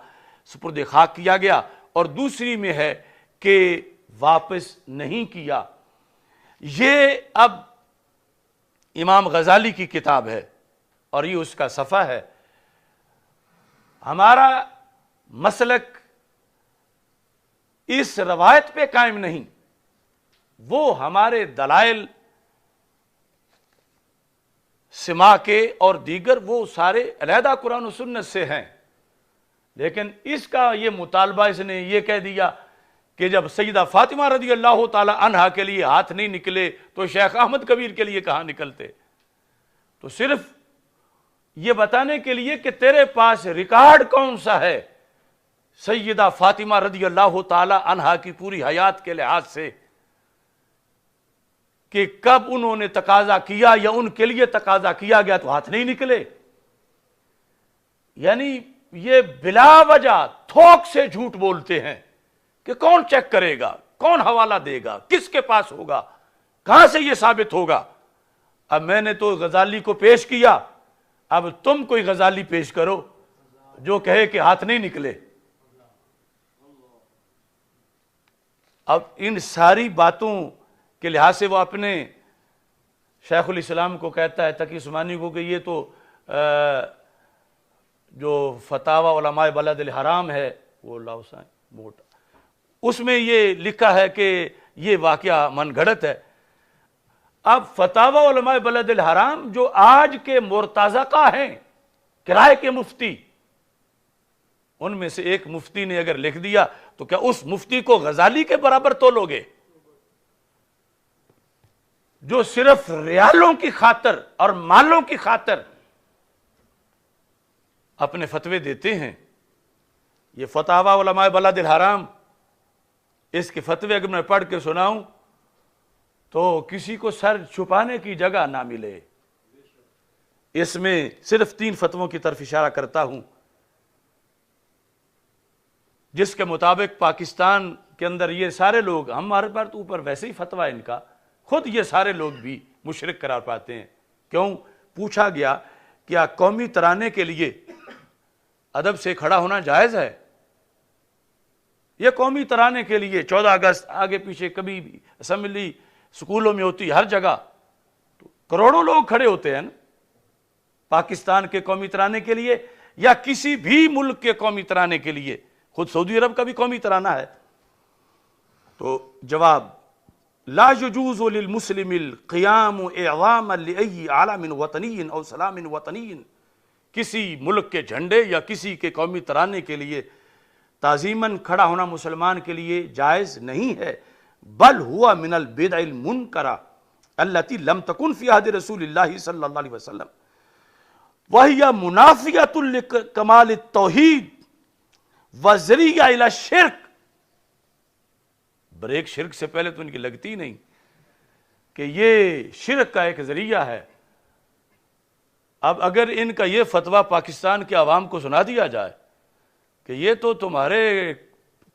S1: سپرد خاک کیا گیا. اور دوسری میں ہے کہ واپس نہیں کیا. یہ اب امام غزالی کی کتاب ہے اور یہ اس کا صفحہ ہے. ہمارا مسلک اس روایت پہ قائم نہیں، وہ ہمارے دلائل سما کے اور دیگر وہ سارے علیحدہ قرآن و سنت سے ہیں. لیکن اس کا یہ مطالبہ اس نے یہ کہہ دیا کہ جب سیدہ فاطمہ رضی اللہ تعالی عنہا کے لیے ہاتھ نہیں نکلے تو شیخ احمد کبیر کے لیے کہاں نکلتے. تو صرف یہ بتانے کے لیے کہ تیرے پاس ریکارڈ کون سا ہے سیدہ فاطمہ رضی اللہ تعالی عنہا کی پوری حیات کے لحاظ سے، کہ کب انہوں نے تقاضا کیا یا ان کے لیے تقاضا کیا گیا تو ہاتھ نہیں نکلے. یعنی یہ بلا وجہ تھوک سے جھوٹ بولتے ہیں کہ کون چیک کرے گا، کون حوالہ دے گا، کس کے پاس ہوگا، کہاں سے یہ ثابت ہوگا. اب میں نے تو غزالی کو پیش کیا، اب تم کوئی غزالی پیش کرو جو کہے کہ ہاتھ نہیں نکلے. اب ان ساری باتوں کے لحاظ سے وہ اپنے شیخ الاسلام کو کہتا ہے تقی عثمانی کو کہ یہ تو جو فتاوی علماء بلد الحرام ہے وہ موٹا، اس میں یہ لکھا ہے کہ یہ واقعہ من گھڑت ہے. اب فتاوی علماء بلد الحرام جو آج کے مرتزقہ ہیں، کرائے کے مفتی، ان میں سے ایک مفتی نے اگر لکھ دیا تو کیا اس مفتی کو غزالی کے برابر تولو گے جو صرف ریالوں کی خاطر اور مالوں کی خاطر اپنے فتوے دیتے ہیں؟ یہ فتاوی علماء بلد الحرام، اس کے فتوے اگر میں پڑھ کے سناؤں تو کسی کو سر چھپانے کی جگہ نہ ملے. اس میں صرف 3 فتووں کی طرف اشارہ کرتا ہوں جس کے مطابق پاکستان کے اندر یہ سارے لوگ، ہمارے پر تو اوپر ویسے ہی فتویٰ ان کا، خود یہ سارے لوگ بھی مشرک قرار پاتے ہیں. کیوں؟ پوچھا گیا کیا قومی ترانے کے لیے ادب سے کھڑا ہونا جائز ہے؟ یہ قومی ترانے کے لیے 14 اگست آگے پیچھے کبھی بھی اسمبلی سکولوں میں ہوتی، ہر جگہ تو کروڑوں لوگ کھڑے ہوتے ہیں نا پاکستان کے قومی ترانے کے لیے یا کسی بھی ملک کے قومی ترانے کے لیے. خود سعودی عرب کا بھی قومی ترانہ ہے. تو جواب لا يجوز للمسلم القیام اعظاما لأي علم وطنی او سلام وطنی، کسی ملک کے جھنڈے یا کسی کے قومی ترانے کے لیے تعظیماً کھڑا ہونا مسلمان کے لیے جائز نہیں ہے. بل ہوا من البدع المنکرہ التي لم تکن فی عہد رسول اللہ صلی اللہ علیہ وسلم. وَهِيَ مُنَافِيَةٌ لِكَمَالِ التَّوْحِيدِ وَذَرِيعَةٌ إِلَى الشِّرْكِ۔ بریک شرک سے پہلے تو ان کی لگتی نہیں کہ یہ شرک کا ایک ذریعہ ہے۔ اب اگر ان کا یہ فتویٰ پاکستان کے عوام کو سنا دیا جائے کہ یہ تو تمہارے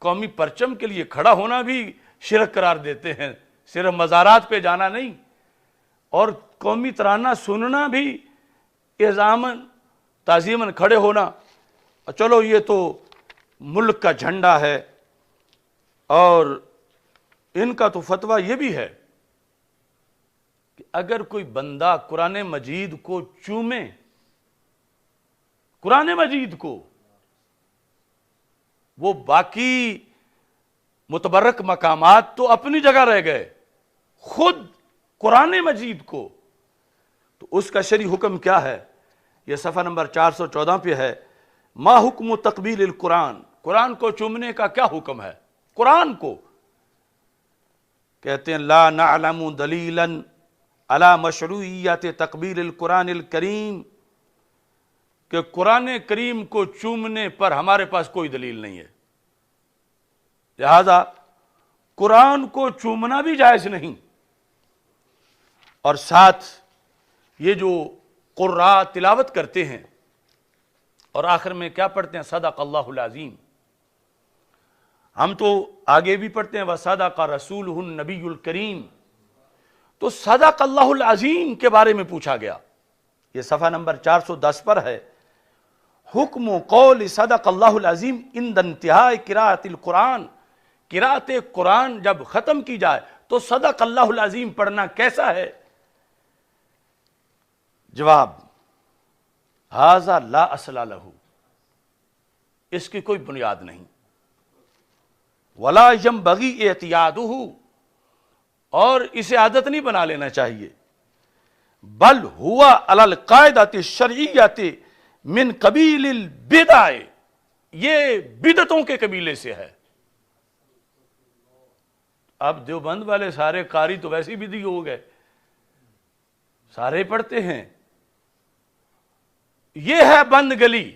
S1: قومی پرچم کے لیے کھڑا ہونا بھی شرک قرار دیتے ہیں، صرف مزارات پہ جانا نہیں، اور قومی ترانہ سننا بھی اعزاماً تعظیماً کھڑے ہونا، چلو یہ تو ملک کا جھنڈا ہے۔ اور ان کا تو فتویٰ یہ بھی ہے کہ اگر کوئی بندہ قرآن مجید کو چومے، قرآن مجید کو، وہ باقی متبرک مقامات تو اپنی جگہ رہ گئے، خود قرآن مجید کو، تو اس کا شرعی حکم کیا ہے؟ یہ صفحہ نمبر 414 پہ ہے۔ ما حکم تقبیل القرآن، قرآن کو چومنے کا کیا حکم ہے؟ قرآن کو کہتے ہیں لا نعلم دلیلا علی مشروعیت تقبیل القرآن الکریم، کہ قرآن کریم کو چومنے پر ہمارے پاس کوئی دلیل نہیں ہے، لہذا قرآن کو چومنا بھی جائز نہیں۔ اور ساتھ یہ جو قراء تلاوت کرتے ہیں اور آخر میں کیا پڑھتے ہیں؟ صدق اللہ العظیم۔ ہم تو آگے بھی پڑھتے ہیں وصدق رسولہ النبی الکریم، تو صدق اللہ العظیم کے بارے میں پوچھا گیا، یہ صفحہ نمبر 410 پر ہے۔ حکم قول صدق اللہ العظیم عند انتہاء قراءۃ القرآن، قراءت قرآن جب ختم کی جائے تو صدق اللہ العظیم پڑھنا کیسا ہے؟ جواب ھذا لا اصل لہ، اس کی کوئی بنیاد نہیں، ولا ینبغی اعتیادہ، اور اسے عادت نہیں بنا لینا چاہیے، بل ہوا علی القاعدۃ الشرعیۃ من قبیل البدع، یہ بدعتوں کے قبیلے سے ہے۔ اب دیوبند والے سارے قاری تو ویسے ہی بدعی ہو گئے، سارے پڑھتے ہیں، یہ ہے بند گلی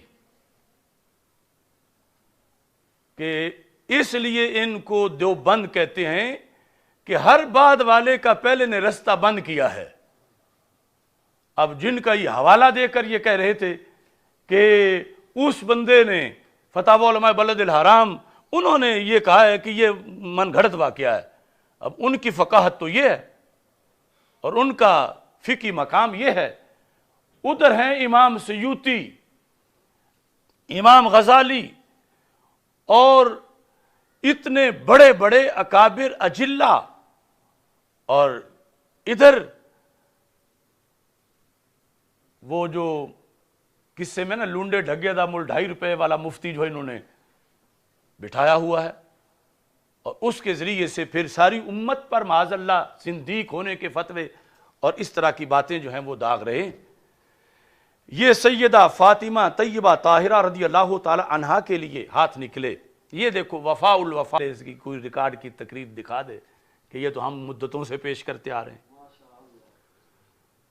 S1: کہ اس لیے ان کو دیوبند کہتے ہیں کہ ہر بعد والے کا پہلے نے رستہ بند کیا ہے۔ اب جن کا یہ حوالہ دے کر یہ کہہ رہے تھے کہ اس بندے نے فتاوی علماء بلد الحرام، انہوں نے یہ کہا ہے کہ یہ من گھڑت واقعہ ہے، اب ان کی فقاہت تو یہ ہے اور ان کا فقہی مقام یہ ہے۔ ادھر ہیں امام سیوطی، امام غزالی اور اتنے بڑے بڑے اکابر اجلہ، اور ادھر وہ جو قصے میں نا لونڈے ڈھگے دا مل 2.5 روپے والا مفتی جو انہوں نے بٹھایا ہوا ہے، اور اس کے ذریعے سے پھر ساری امت پر معاذ اللہ زندیق ہونے کے فتوے اور اس طرح کی باتیں جو ہیں وہ داغ رہے۔ یہ سیدہ فاطمہ طیبہ طاہرہ رضی اللہ تعالی عنہا کے لیے ہاتھ نکلے۔ یہ دیکھو وفاء الوفا، اس کی کوئی ریکارڈ کی تقریب دکھا دے کہ یہ تو ہم مدتوں سے پیش کرتے آ رہے ہیں۔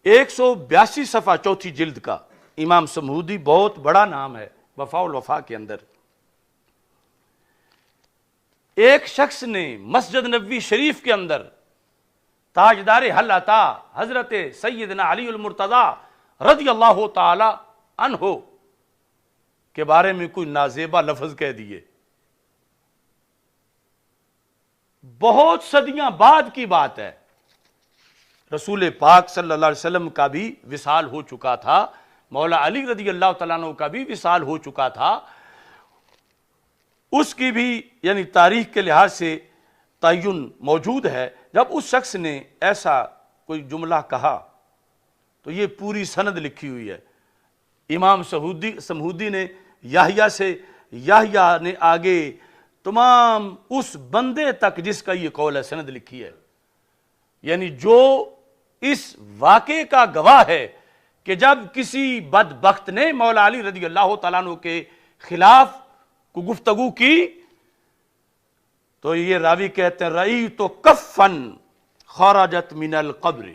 S1: 182 صفحہ 4 جلد کا امام سمہودی، بہت بڑا نام ہے وفاء الوفا کے اندر۔ ایک شخص نے مسجد نبوی شریف کے اندر تاجدار حل عطا حضرت سیدنا علی المرتضیٰ رضی اللہ تعالی عنہ کے بارے میں کوئی نازیبا لفظ کہہ دیے۔ بہت صدیاں بعد کی بات ہے، رسول پاک صلی اللہ علیہ وسلم کا بھی وصال ہو چکا تھا، مولا علی رضی اللہ تعالیٰ عنہ کا بھی وصال ہو چکا تھا، اس کی بھی یعنی تاریخ کے لحاظ سے تعین موجود ہے۔ جب اس شخص نے ایسا کوئی جملہ کہا تو یہ پوری سند لکھی ہوئی ہے، امام سمہودی نے یحییٰ سے، یحییٰ نے آگے تمام اس بندے تک جس کا یہ قول ہے سند لکھی ہے، یعنی جو اس واقعے کا گواہ ہے کہ جب کسی بدبخت نے مولا علی رضی اللہ تعالیٰ عنہ کے خلاف کو گفتگو کی تو یہ راوی کہتے ہیں رأیت کفن خرجت من القبر،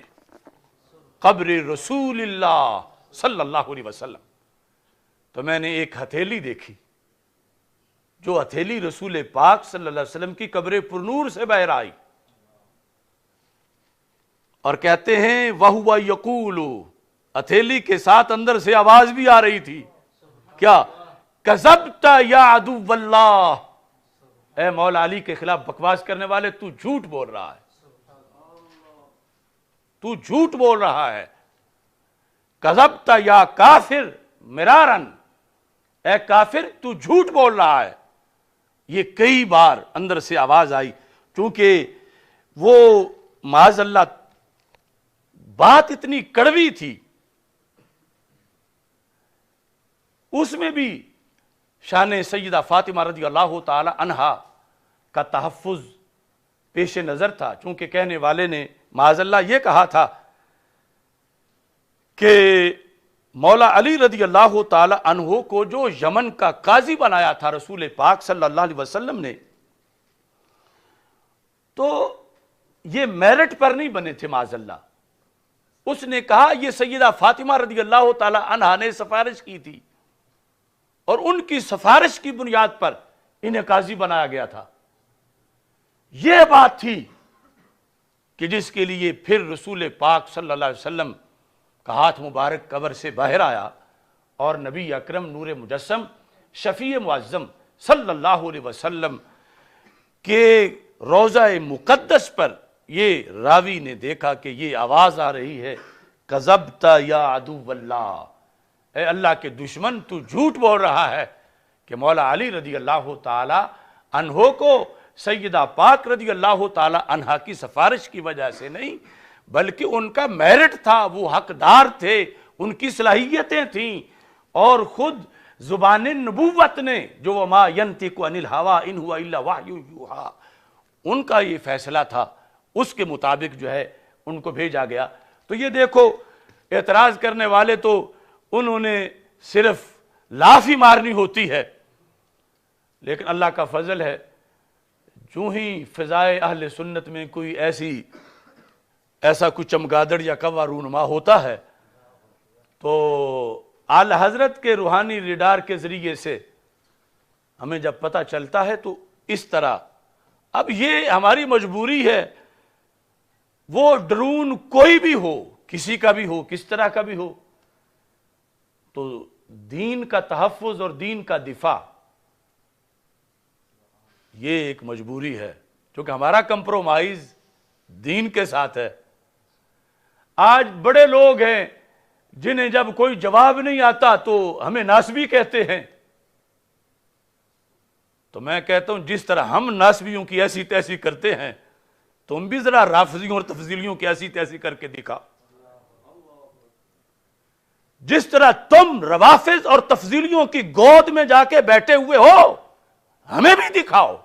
S1: قبر رسول اللہ صلی اللہ علیہ وسلم، تو میں نے ایک ہتھیلی دیکھی، جو ہتھیلی رسول پاک صلی اللہ علیہ وسلم کی قبر پرنور سے باہر آئی، اور کہتے ہیں وَهُوَ يَقُولُ، ہتھیلی کے ساتھ اندر سے آواز بھی آ رہی تھی، کیا؟ کذبت یا عدو اللہ، اے مولا علی کے خلاف بکواس کرنے والے، تو جھوٹ بول رہا ہے، تو جھوٹ بول رہا ہے، کذبت یا کافر مرارن، اے کافر تو جھوٹ بول رہا ہے۔ یہ کئی بار اندر سے آواز آئی، چونکہ وہ معاذ اللہ بات اتنی کڑوی تھی، اس میں بھی شان سیدہ فاطمہ رضی اللہ تعالی عنہا کا تحفظ پیش نظر تھا، چونکہ کہنے والے نے معاذ اللہ یہ کہا تھا کہ مولا علی رضی اللہ تعالی عنہ کو جو یمن کا قاضی بنایا تھا رسول پاک صلی اللہ علیہ وسلم نے، تو یہ میرٹ پر نہیں بنے تھے معاذ اللہ، اس نے کہا یہ سیدہ فاطمہ رضی اللہ تعالی عنہا نے سفارش کی تھی، اور ان کی سفارش کی بنیاد پر انہیں قاضی بنایا گیا تھا۔ یہ بات تھی کہ جس کے لیے پھر رسول پاک صلی اللہ علیہ وسلم کا ہاتھ مبارک قبر سے باہر آیا، اور نبی اکرم نور مجسم شفیع معظم صلی اللہ علیہ وسلم کے روضہ مقدس پر یہ راوی نے دیکھا کہ یہ آواز آ رہی ہے، کذبت یا عدو اللہ، اے اللہ کے دشمن تو جھوٹ بول رہا ہے، کہ مولا علی رضی اللہ تعالی عنہ کو سیدہ پاک رضی اللہ تعالی عنہا کی سفارش کی وجہ سے نہیں، بلکہ ان کا میرٹ تھا، وہ حقدار تھے، ان کی صلاحیتیں تھیں، اور خود زبان نبوت نے جو وما ینطق عن الہوی ان هو الا وحی یوحی، ان کا یہ فیصلہ تھا، اس کے مطابق جو ہے ان کو بھیجا گیا۔ تو یہ دیکھو، اعتراض کرنے والے تو انہوں نے صرف لاف ہی مارنی ہوتی ہے، لیکن اللہ کا فضل ہے، جو ہی فضائے اہل سنت میں کوئی ایسا کچھ چمگادڑ یا قوا رونما ہوتا ہے، تو اعلی حضرت کے روحانی ریڈار کے ذریعے سے ہمیں جب پتہ چلتا ہے تو اس طرح، اب یہ ہماری مجبوری ہے، وہ ڈرون کوئی بھی ہو، کسی کا بھی ہو، کس طرح کا بھی ہو، تو دین کا تحفظ اور دین کا دفاع یہ ایک مجبوری ہے، کیونکہ ہمارا کمپرومائز دین کے ساتھ ہے۔ آج بڑے لوگ ہیں جنہیں جب کوئی جواب نہیں آتا تو ہمیں ناسبی کہتے ہیں، تو میں کہتا ہوں جس طرح ہم ناسبیوں کی ایسی تیسی کرتے ہیں، تم بھی ذرا رافضیوں اور تفضیلیوں کی ایسی تیسی کر کے دکھا، جس طرح تم روافض اور تفضیلیوں کی گود میں جا کے بیٹھے ہوئے ہو، ہمیں بھی دکھاؤ۔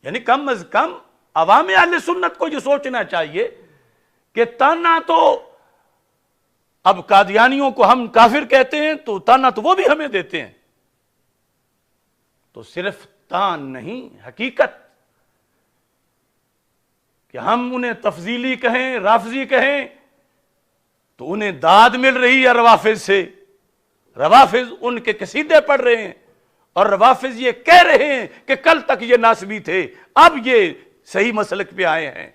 S1: یعنی کم از کم عوام اہل سنت کو یہ سوچنا چاہیے کہ تانا تو اب قادیانیوں کو ہم کافر کہتے ہیں تو تانا تو وہ بھی ہمیں دیتے ہیں، تو صرف تان نہیں، حقیقت کہ ہم انہیں تفضیلی کہیں، رافضی کہیں، تو انہیں داد مل رہی ہے روافض سے، روافض ان کے قصیدے پڑھ رہے ہیں، اور روافض یہ کہہ رہے ہیں کہ کل تک یہ ناسبی تھے، اب یہ صحیح مسلک پہ آئے ہیں۔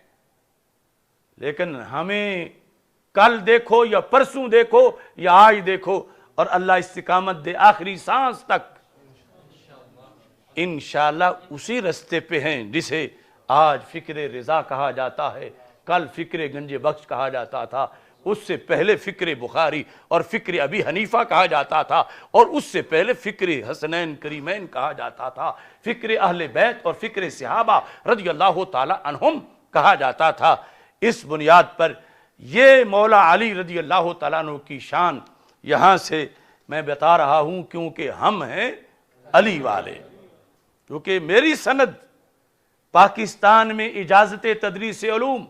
S1: لیکن ہمیں کل دیکھو یا پرسوں دیکھو یا آج دیکھو، اور اللہ استقامت دے آخری سانس تک انشاءاللہ اسی رستے پہ ہیں جسے آج فکر رضا کہا جاتا ہے، کل فکر گنج بخش کہا جاتا تھا، اس سے پہلے فکر بخاری اور فکر ابی حنیفہ کہا جاتا تھا، اور اس سے پہلے فکر حسنین کریمین کہا جاتا تھا، فکر اہل بیت اور فکر صحابہ رضی اللہ تعالی عنہم کہا جاتا تھا۔ اس بنیاد پر یہ مولا علی رضی اللہ تعالیٰ عنہ کی شان یہاں سے میں بتا رہا ہوں، کیونکہ ہم ہیں علی والے، کیونکہ میری سند پاکستان میں اجازت تدریس علوم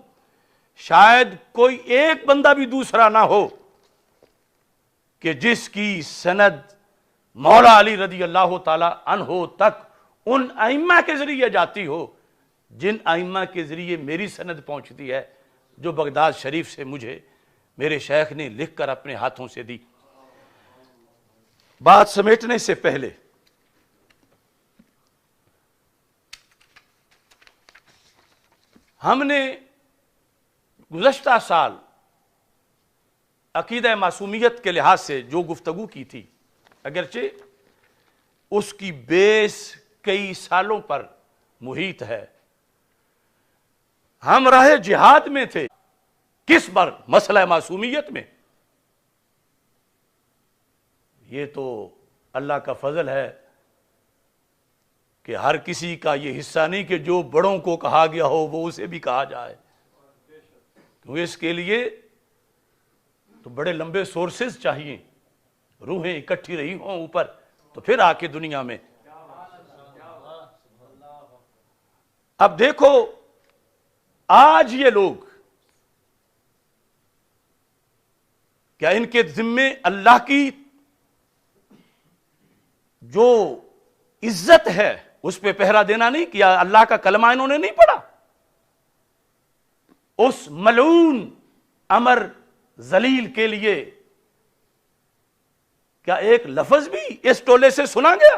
S1: شاید کوئی ایک بندہ بھی دوسرا نہ ہو کہ جس کی سند مولا علی رضی اللہ تعالی عنہ تک ان ائمہ کے ذریعے جاتی ہو جن ائمہ کے ذریعے میری سند پہنچتی ہے، جو بغداد شریف سے مجھے میرے شیخ نے لکھ کر اپنے ہاتھوں سے دی۔ بات سمیٹنے سے پہلے ہم نے گزشتہ سال عقیدہ معصومیت کے لحاظ سے جو گفتگو کی تھی، اگرچہ اس کی بیس کئی سالوں پر محیط ہے، ہم راہ جہاد میں تھے کس پر؟ مسئلہ معصومیت میں۔ یہ تو اللہ کا فضل ہے کہ ہر کسی کا یہ حصہ نہیں کہ جو بڑوں کو کہا گیا ہو وہ اسے بھی کہا جائے، کیونکہ اس کے لیے تو بڑے لمبے سورسز چاہیے، روحیں اکٹھی رہی ہوں اوپر تو پھر آ کے دنیا میں۔ اب دیکھو آج یہ لوگ کیا ان کے ذمے اللہ کی جو عزت ہے اس پہ پہرا دینا نہیں کیا؟ اللہ کا کلمہ انہوں نے نہیں پڑھا؟ اس ملعون امر ذلیل کے لیے کیا ایک لفظ بھی اس ٹولے سے سنا گیا؟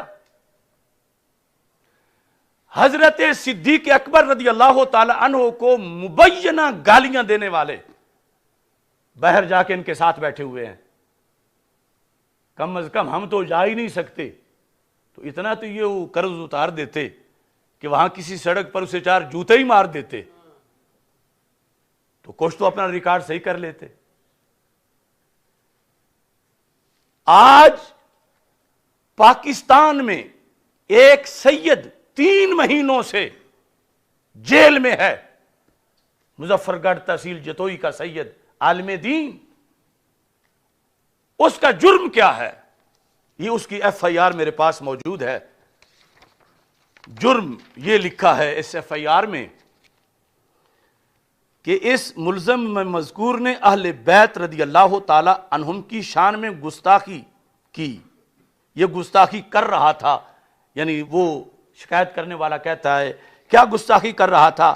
S1: حضرت صدیق اکبر رضی اللہ تعالی عنہ کو مبینہ گالیاں دینے والے باہر جا کے ان کے ساتھ بیٹھے ہوئے ہیں۔ کم از کم ہم تو جا ہی نہیں سکتے، تو اتنا تو یہ وہ قرض اتار دیتے کہ وہاں کسی سڑک پر اسے 4 جوتے ہی مار دیتے تو کچھ تو اپنا ریکارڈ صحیح کر لیتے۔ آج پاکستان میں ایک سید 3 مہینوں سے جیل میں ہے، مظفر گڑھ تحصیل جتوئی کا سید عالم دین۔ اس کا جرم کیا ہے؟ یہ اس کی ایف آئی آر میرے پاس موجود ہے۔ جرم یہ لکھا ہے اس ایف آئی آر میں کہ اس ملزم میں مذکور نے اہل بیت رضی اللہ تعالی عنہم کی شان میں گستاخی کی۔ یہ گستاخی کر رہا تھا، یعنی وہ شکایت کرنے والا کہتا ہے کیا گستاخی کر رہا تھا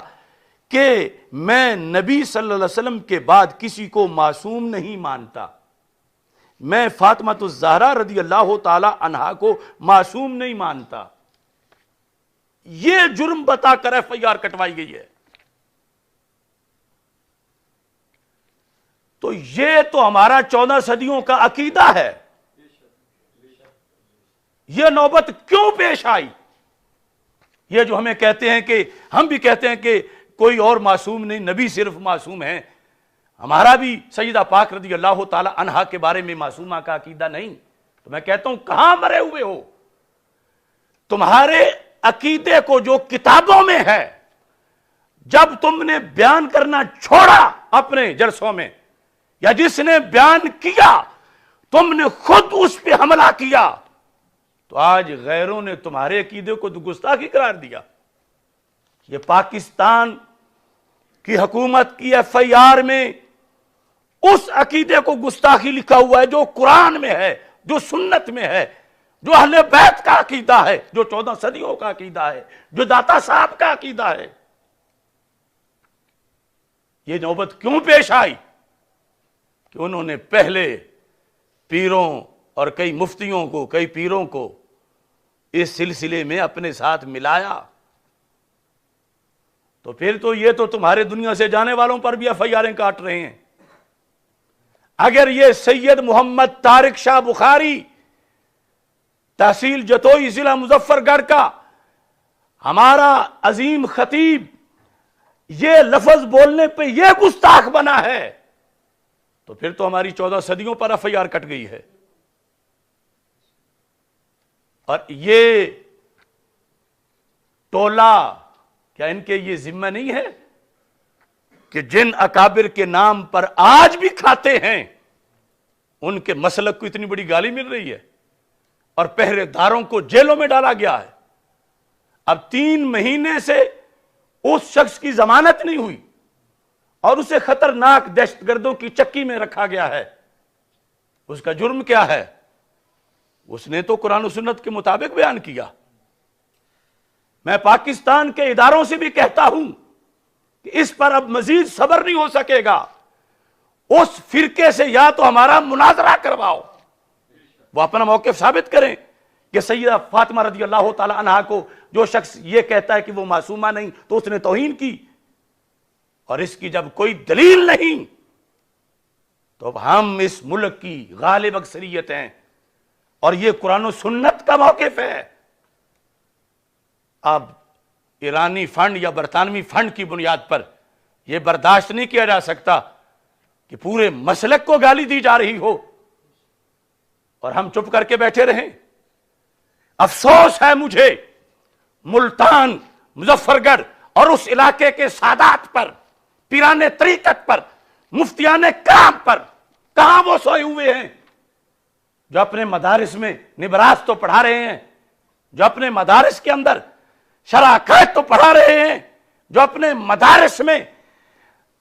S1: کہ میں نبی صلی اللہ علیہ وسلم کے بعد کسی کو معصوم نہیں مانتا، میں فاطمہ الزہرا رضی اللہ تعالی عنہا کو معصوم نہیں مانتا۔ یہ جرم بتا کر ایف آئی آر کٹوائی گئی ہے۔ تو یہ تو ہمارا 14 صدیوں کا عقیدہ ہے، یہ نوبت کیوں پیش آئی؟ یہ جو ہمیں کہتے ہیں کہ ہم بھی کہتے ہیں کہ کوئی اور معصوم نہیں، نبی صرف معصوم ہیں، ہمارا بھی سیدہ پاک رضی اللہ تعالی عنہا کے بارے میں معصومہ کا عقیدہ نہیں، تو میں کہتا ہوں کہاں مرے ہوئے ہو؟ تمہارے عقیدے کو جو کتابوں میں ہے، جب تم نے بیان کرنا چھوڑا اپنے جلسوں میں، یا جس نے بیان کیا تم نے خود اس پہ حملہ کیا، تو آج غیروں نے تمہارے عقیدے کو گستاخی قرار دیا۔ یہ پاکستان کی حکومت کی ایف آئی آر میں اس عقیدے کو گستاخی لکھا ہوا ہے جو قرآن میں ہے، جو سنت میں ہے، جو اہل بیت کا عقیدہ ہے، جو 14 صدیوں کا عقیدہ ہے، جو داتا صاحب کا عقیدہ ہے۔ یہ نوبت کیوں پیش آئی؟ کہ انہوں نے پہلے پیروں اور کئی مفتیوں کو، کئی پیروں کو اس سلسلے میں اپنے ساتھ ملایا، تو پھر تو یہ تو تمہارے دنیا سے جانے والوں پر بھی ایف آئی آریں کاٹ رہے ہیں۔ اگر یہ سید محمد طارق شاہ بخاری تحصیل جتوئی ضلع مظفر گڑھ کا ہمارا عظیم خطیب یہ لفظ بولنے پہ یہ گستاخ بنا ہے، تو پھر تو ہماری 14 صدیوں پر ایف آئی آر کٹ گئی ہے۔ اور یہ ٹولہ کیا ان کے یہ ذمہ نہیں ہے کہ جن اکابر کے نام پر آج بھی کھاتے ہیں ان کے مسلک کو اتنی بڑی گالی مل رہی ہے اور پہرے داروں کو جیلوں میں ڈالا گیا ہے؟ اب 3 مہینے سے اس شخص کی ضمانت نہیں ہوئی اور اسے خطرناک دہشت گردوں کی چکی میں رکھا گیا ہے۔ اس کا جرم کیا ہے؟ اس نے تو قرآن و سنت کے مطابق بیان کیا۔ میں پاکستان کے اداروں سے بھی کہتا ہوں کہ اس پر اب مزید صبر نہیں ہو سکے گا۔ اس فرقے سے یا تو ہمارا مناظرہ کرواؤ، وہ اپنا موقف ثابت کریں کہ سیدہ فاطمہ رضی اللہ تعالی عنہا کو جو شخص یہ کہتا ہے کہ وہ معصومہ نہیں تو اس نے توہین کی، اور اس کی جب کوئی دلیل نہیں تو اب ہم اس ملک کی غالب اکثریت ہیں اور یہ قرآن و سنت کا موقف ہے۔ اب ایرانی فنڈ یا برطانوی فنڈ کی بنیاد پر یہ برداشت نہیں کیا جا سکتا کہ پورے مسلک کو گالی دی جا رہی ہو اور ہم چپ کر کے بیٹھے رہیں۔ افسوس ہے مجھے ملتان، مظفر گڑھ اور اس علاقے کے سادات پر، پیران طریقت پر، مفتیان کرام پر، کہاں وہ سوئے ہوئے ہیں جو اپنے مدارس میں نبراس تو پڑھا رہے ہیں، جو اپنے مدارس کے اندر شراکت تو پڑھا رہے ہیں، جو اپنے مدارس میں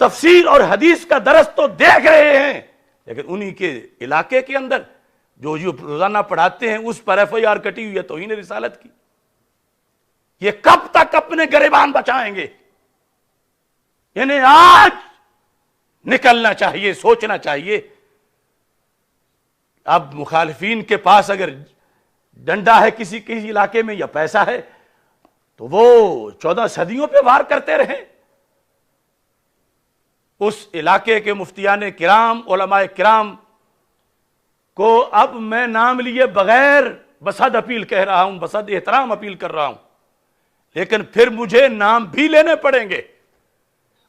S1: تفسیر اور حدیث کا درس تو دیکھ رہے ہیں، لیکن انہی کے علاقے کے اندر جو روزانہ پڑھاتے ہیں اس پر ایف آئی آر کٹی ہوئی ہے توہین رسالت کی۔ یہ کب تک اپنے گریبان بچائیں گے؟ انہیں آج نکلنا چاہیے، سوچنا چاہیے۔ اب مخالفین کے پاس اگر ڈنڈا ہے کسی علاقے میں یا پیسہ ہے تو وہ 14 صدیوں پہ وار کرتے رہے۔ اس علاقے کے مفتیان کرام، علماء کرام کو اب میں نام لیے بغیر بصد اپیل کہہ رہا ہوں، بصد احترام اپیل کر رہا ہوں، لیکن پھر مجھے نام بھی لینے پڑیں گے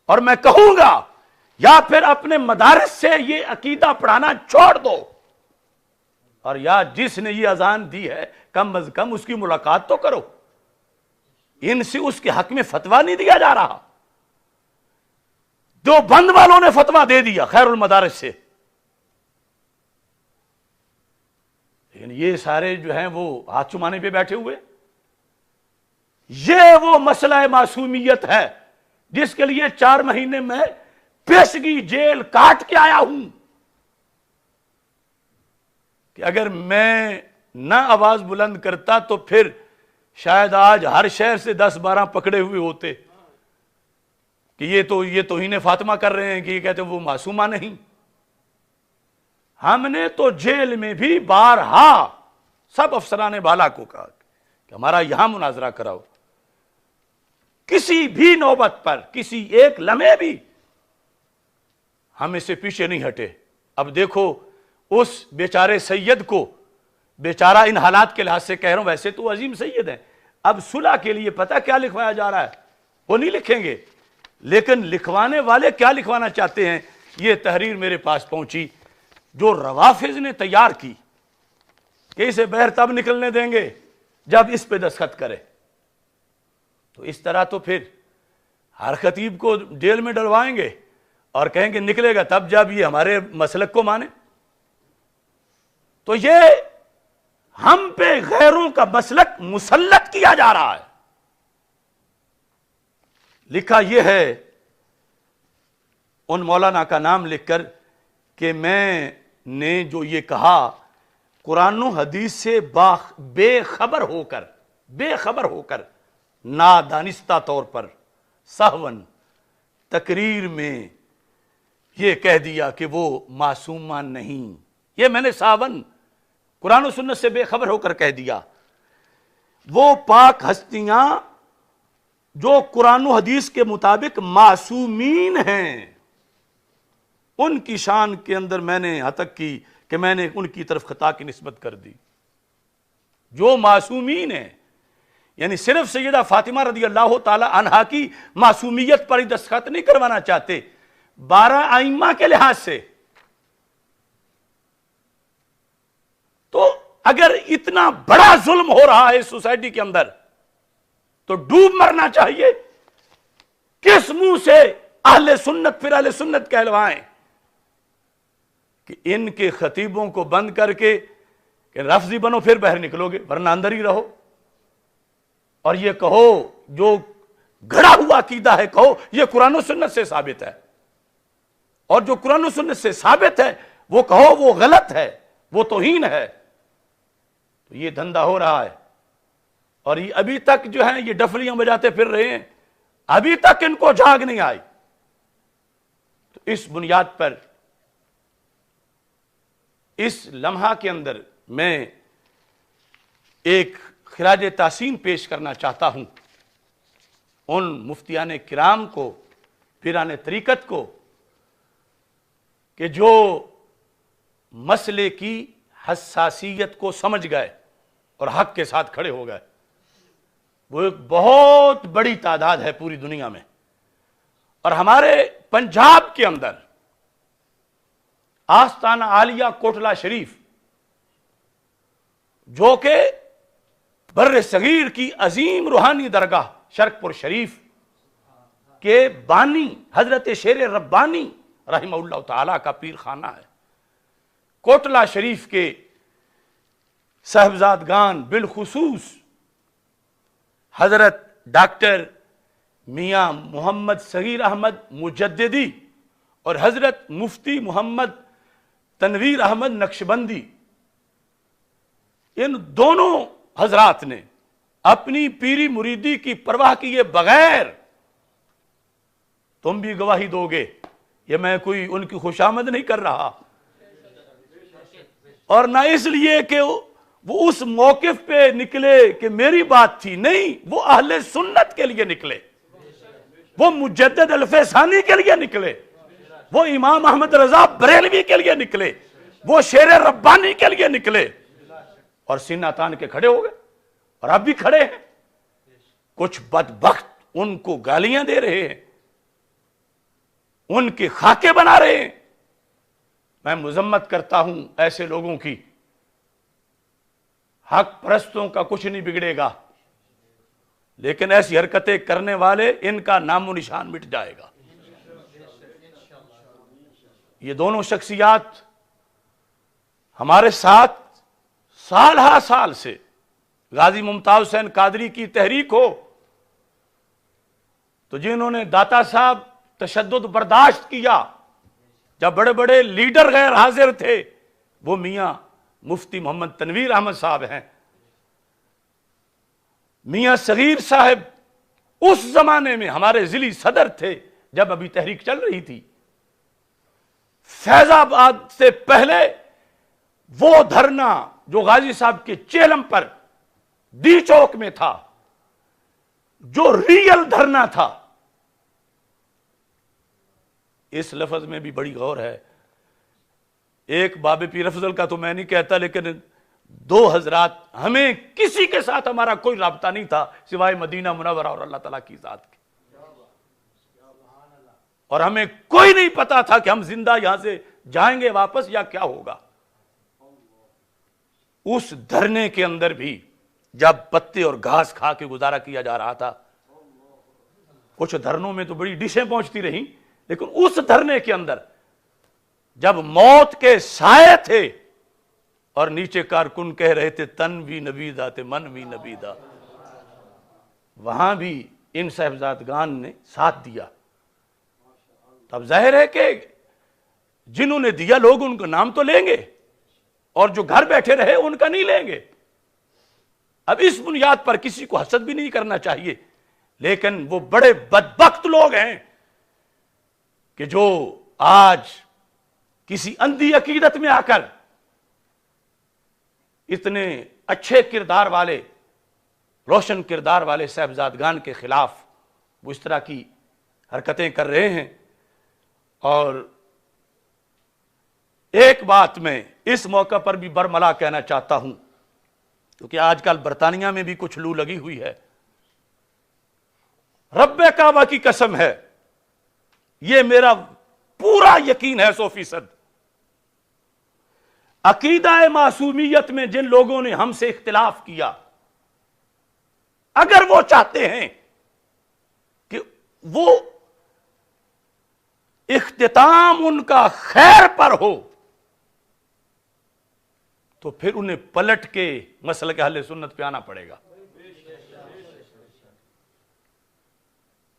S1: اور میں کہوں گا یا پھر اپنے مدارس سے یہ عقیدہ پڑھانا چھوڑ دو، اور یا جس نے یہ اذان دی ہے کم از کم اس کی ملاقات تو کرو۔ ان سے اس کے حق میں فتویٰ نہیں دیا جا رہا۔ جو بند والوں نے فتویٰ دے دیا خیر المدارس سے، لیکن یہ سارے جو ہیں وہ ہاتھ چمانے پہ بیٹھے ہوئے۔ یہ وہ مسئلہ معصومیت ہے جس کے لیے 4 مہینے میں پیشگی جیل کاٹ کے آیا ہوں کہ اگر میں نہ آواز بلند کرتا تو پھر شاید آج ہر شہر سے 10-12 پکڑے ہوئے ہوتے کہ یہ توہین فاطمہ کر رہے ہیں، کہ یہ کہتے ہیں وہ معصومہ نہیں۔ ہم نے تو جیل میں بھی بارہا سب افسران بالا کو کہا کہ ہمارا یہاں مناظرہ کراؤ، کسی بھی نوبت پر، کسی ایک لمحے بھی ہم اس سے پیچھے نہیں ہٹے۔ اب دیکھو اس بیچارے سید کو، بیچارہ ان حالات کے لحاظ سے کہہ رہا ہوں، ویسے تو عظیم سید ہیں، اب صلح کے لیے پتہ کیا لکھوایا جا رہا ہے؟ وہ نہیں لکھیں گے، لیکن لکھوانے والے کیا لکھوانا چاہتے ہیں؟ یہ تحریر میرے پاس پہنچی جو روافض نے تیار کی کہ اسے بہر تب نکلنے دیں گے جب اس پہ دستخط کرے۔ تو اس طرح تو پھر ہر خطیب کو جیل میں ڈلوائیں گے اور کہیں گے نکلے گا تب جب یہ ہمارے مسلک کو مانے۔ تو یہ ہم پہ غیروں کا مسلک مسلط کیا جا رہا ہے۔ لکھا یہ ہے ان مولانا کا نام لکھ کر کہ میں نے جو یہ کہا قرآن و حدیث سے بے خبر ہو کر نادانستہ طور پر سہون تقریر میں یہ کہہ دیا کہ وہ معصومہ نہیں، یہ میں نے سہون قرآن و سنت سے بے خبر ہو کر کہہ دیا۔ وہ پاک ہستیاں جو قرآن و حدیث کے مطابق معصومین ہیں، ان کی شان کے اندر میں نے یہاں تک کی کہ میں نے ان کی طرف خطا کی نسبت کر دی۔ جو معصومین ہیں یعنی صرف سیدہ فاطمہ رضی اللہ تعالی عنہا کی معصومیت پر ہی دستخط نہیں کروانا چاہتے، 12 ائمہ کے لحاظ سے۔ تو اگر اتنا بڑا ظلم ہو رہا ہے اس سوسائٹی کے اندر تو ڈوب مرنا چاہیے۔ کس منہ سے اہل سنت پھر اہل سنت کہلوائیں کہ ان کے خطیبوں کو بند کر کے کہ رفضی بنو پھر باہر نکلو گے ورنہ اندر ہی رہو، اور یہ کہو جو گھڑا ہوا عقیدہ ہے کہو یہ قرآن و سنت سے ثابت ہے، اور جو قرآن و سنت سے ثابت ہے وہ کہو وہ غلط ہے، وہ توہین ہے۔ تو یہ دھندا ہو رہا ہے، اور یہ ابھی تک جو ہیں یہ ڈفلیاں بجاتے پھر رہے ہیں، ابھی تک ان کو جھاگ نہیں آئی۔ تو اس بنیاد پر اس لمحہ کے اندر میں ایک خراج تحسین پیش کرنا چاہتا ہوں ان مفتیان کرام کو، پیران طریقت کو، کہ جو مسئلے کی حساسیت کو سمجھ گئے اور حق کے ساتھ کھڑے ہو گئے۔ وہ ایک بہت بڑی تعداد ہے پوری دنیا میں، اور ہمارے پنجاب کے اندر آستانہ عالیہ کوٹلہ شریف، جو کہ بر صغیر کی عظیم روحانی درگاہ شرک پور شریف کے بانی حضرت شیر ربانی رحمہ اللہ تعالیٰ کا پیر خانہ ہے، کوٹلہ شریف کے صاحبزادگان بالخصوص حضرت ڈاکٹر میاں محمد صغیر احمد مجددی اور حضرت مفتی محمد تنویر احمد نقشبندی، ان دونوں حضرات نے اپنی پیری مریدی کی پرواہ کیے بغیر، تم بھی گواہی دو گے، یہ میں کوئی ان کی خوشامد نہیں کر رہا، اور نہ اس لیے کہ وہ اس موقف پہ نکلے کہ میری بات تھی، نہیں، وہ اہل سنت کے لیے نکلے، وہ مجدد الفیضانی کے لیے نکلے، وہ امام احمد رضا بریلوی کے لیے نکلے، وہ شیر ربانی کے لیے نکلے، اور سینہ تان کے کھڑے ہو گئے، اور اب بھی کھڑے ہیں۔ کچھ بدبخت ان کو گالیاں دے رہے ہیں، ان کے خاکے بنا رہے ہیں۔ میں مذمت کرتا ہوں ایسے لوگوں کی، حق پرستوں کا کچھ نہیں بگڑے گا، لیکن ایسی حرکتیں کرنے والے، ان کا نام و نشان مٹ جائے گا۔ یہ دونوں شخصیات ہمارے ساتھ سال ہا سال سے، غازی ممتاز حسین قادری کی تحریک ہو تو جنہوں نے داتا صاحب تشدد برداشت کیا، جب بڑے بڑے لیڈر غیر حاضر تھے، وہ میاں مفتی محمد تنویر احمد صاحب ہیں۔ میاں صغیر صاحب اس زمانے میں ہمارے ضلعی صدر تھے جب ابھی تحریک چل رہی تھی۔ فیض آباد سے پہلے وہ دھرنا جو غازی صاحب کے چیلم پر ڈی چوک میں تھا، جو ریئل دھرنا تھا، اس لفظ میں بھی بڑی غور ہے۔ ایک باب پیر افضل کا تو میں نہیں کہتا، لیکن دو حضرات، ہمیں کسی کے ساتھ ہمارا کوئی رابطہ نہیں تھا سوائے مدینہ منورہ اور اللہ تعالیٰ کی ذات کے، اور ہمیں کوئی نہیں پتا تھا کہ ہم زندہ یہاں سے جائیں گے واپس یا کیا ہوگا۔ اس دھرنے کے اندر بھی جب پتے اور گھاس کھا کے گزارا کیا جا رہا تھا، کچھ دھرنوں میں تو بڑی ڈشیں پہنچتی رہیں، لیکن اس دھرنے کے اندر جب موت کے سائے تھے اور نیچے کارکن کہہ رہے تھے تن بھی نبیدہ تھے من بھی نبیدہ، وہاں بھی ان صاحبزادگان نے ساتھ دیا۔ تب ظاہر ہے کہ جنہوں نے دیا لوگ ان کا نام تو لیں گے، اور جو گھر بیٹھے رہے ان کا نہیں لیں گے۔ اب اس بنیاد پر کسی کو حسد بھی نہیں کرنا چاہیے، لیکن وہ بڑے بدبخت لوگ ہیں کہ جو آج کسی اندھی عقیدت میں آ کر اتنے اچھے کردار والے، روشن کردار والے صاحبزادگان کے خلاف وہ اس طرح کی حرکتیں کر رہے ہیں۔ اور ایک بات میں اس موقع پر بھی برملا کہنا چاہتا ہوں، کیونکہ آج کل برطانیہ میں بھی کچھ لو لگی ہوئی ہے۔ رب کعبہ کی قسم ہے، یہ میرا پورا یقین ہے 100%، عقیدہ معصومیت میں جن لوگوں نے ہم سے اختلاف کیا، اگر وہ چاہتے ہیں کہ وہ اختتام ان کا خیر پر ہو، تو پھر انہیں پلٹ کے مسلک اہل سنت پہ آنا پڑے گا۔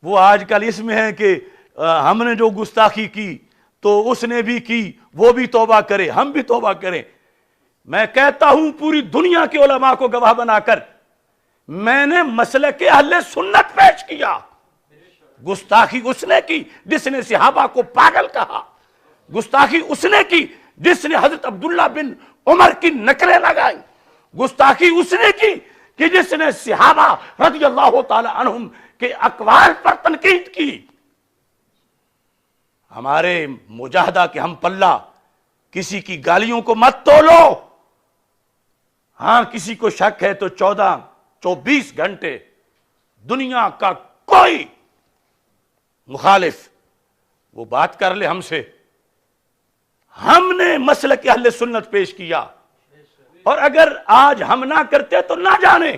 S1: وہ آج کل اس میں ہے کہ ہم نے جو گستاخی کی تو اس نے بھی کی، وہ بھی توبہ کرے، ہم بھی توبہ کریں۔ میں کہتا ہوں پوری دنیا کے علماء کو گواہ بنا کر، میں نے مسلک اہل سنت پیش کیا۔ گستاخی اس نے کی جس نے صحابہ کو پاگل کہا، گستاخی اس نے کی جس نے حضرت عبداللہ بن عمر کی نقلیں لگائیں، گستاخی اس نے کی کہ جس نے صحابہ رضی اللہ تعالی عنہم کے اقوال پر تنقید کی۔ ہمارے مجاہدہ کے ہم پلہ کسی کی گالیوں کو مت تولو۔ ہاں کسی کو شک ہے تو 24 گھنٹے دنیا کا کوئی مخالف وہ بات کر لے ہم سے، ہم نے مسلک اہل سنت پیش کیا، اور اگر آج ہم نہ کرتے تو نہ جانے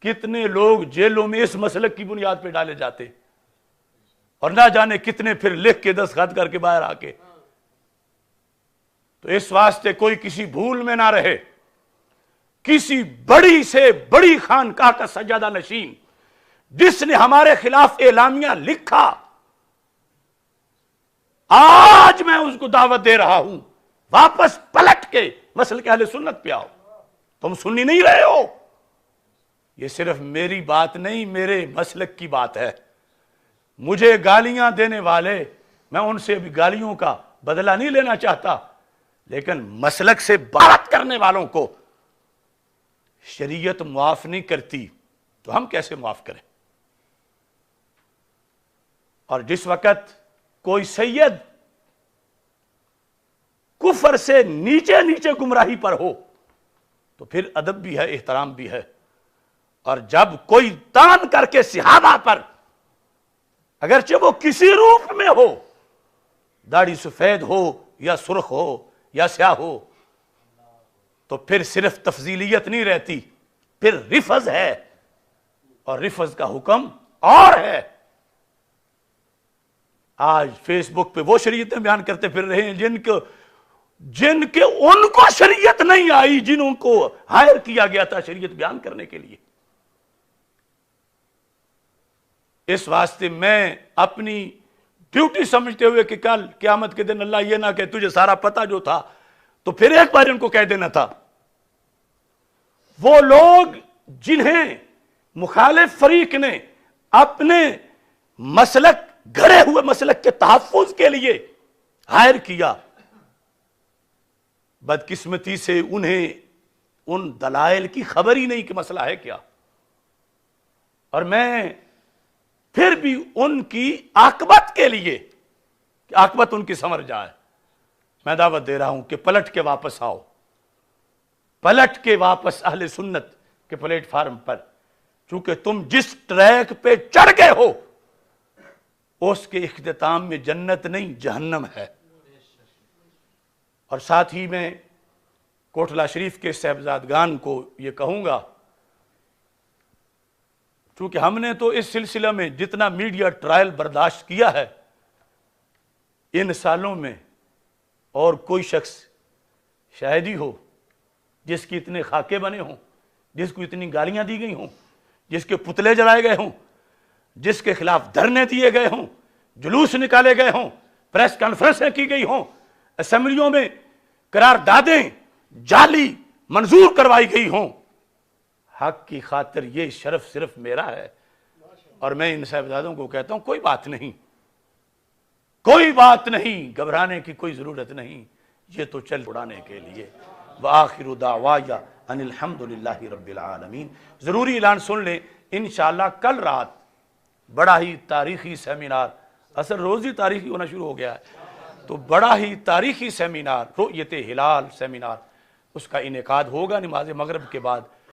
S1: کتنے لوگ جیلوں میں اس مسلک کی بنیاد پہ ڈالے جاتے، اور نہ جانے کتنے پھر لکھ کے دستخط کر کے باہر آ کے۔ تو اس واسطے کوئی کسی بھول میں نہ رہے، کسی بڑی سے بڑی خانقاہ کا سجادہ نشین جس نے ہمارے خلاف اعلامیہ لکھا، آج میں اس کو دعوت دے رہا ہوں واپس پلٹ کے مسلک اہل سنت پہ آؤ۔ تم سنی نہیں رہے ہو، یہ صرف میری بات نہیں، میرے مسلک کی بات ہے۔ مجھے گالیاں دینے والے، میں ان سے بھی گالیوں کا بدلہ نہیں لینا چاہتا، لیکن مسلک سے بات کرنے والوں کو شریعت معاف نہیں کرتی تو ہم کیسے معاف کریں؟ اور جس وقت کوئی سید کفر سے نیچے نیچے گمراہی پر ہو تو پھر ادب بھی ہے، احترام بھی ہے، اور جب کوئی تان کر کے صحابہ پر، اگرچہ وہ کسی روپ میں ہو، داڑھی سفید ہو یا سرخ ہو یا سیاہ ہو، تو پھر صرف تفضیلیت نہیں رہتی، پھر رفض ہے، اور رفض کا حکم اور ہے۔ آج فیس بک پہ وہ شریعتیں بیان کرتے پھر رہے ہیں جن کے ان کو شریعت نہیں آئی، جنہوں کو ہائر کیا گیا تھا شریعت بیان کرنے کے لیے۔ اس واسطے میں اپنی ڈیوٹی سمجھتے ہوئے کہ کل قیامت کے دن اللہ یہ نہ کہ تجھے سارا پتہ جو تھا تو پھر ایک بار ان کو کہہ دینا تھا، وہ لوگ جنہیں مخالف فریق نے اپنے مسلک، گھڑے ہوئے مسلک کے تحفظ کے لیے ہائر کیا، بدقسمتی سے انہیں ان دلائل کی خبر ہی نہیں کہ مسئلہ ہے کیا، اور میں پھر بھی ان کی عاقبت کے لیے کہ عاقبت ان کی سنور جائے، میں دعوت دے رہا ہوں کہ پلٹ کے واپس آؤ، پلٹ کے واپس اہل سنت کے پلیٹ فارم پر، چونکہ تم جس ٹریک پہ چڑھ گئے ہو اس کے اختتام میں جنت نہیں جہنم ہے۔ اور ساتھ ہی میں کوٹلہ شریف کے صاحبزادگان کو یہ کہوں گا، چونکہ ہم نے تو اس سلسلہ میں جتنا میڈیا ٹرائل برداشت کیا ہے ان سالوں میں، اور کوئی شخص شاید ہی ہو جس کی اتنے خاکے بنے ہوں، جس کو اتنی گالیاں دی گئی ہوں، جس کے پتلے جلائے گئے ہوں، جس کے خلاف دھرنے دیے گئے ہوں، جلوس نکالے گئے ہوں، پریس کانفرنسیں کی گئی ہوں، اسمبلیوں میں قراردادیں جعلی منظور کروائی گئی ہوں۔ حق کی خاطر یہ شرف صرف میرا ہے، اور میں ان صاحبزادوں کو کہتا ہوں کوئی بات نہیں، کوئی بات نہیں، گھبرانے کی کوئی ضرورت نہیں، یہ تو چل اڑانے کے لیے۔ وآخر دعوایا ان الحمدللہ رب العالمین۔ ضروری اعلان سن لیں، انشاءاللہ کل رات بڑا ہی تاریخی سیمینار، اصل روز ہی تاریخی ہونا شروع ہو گیا ہے، تو بڑا ہی تاریخی سیمینار، رؤیت ہلال سیمینار، اس کا انعقاد ہوگا نماز مغرب کے بعد۔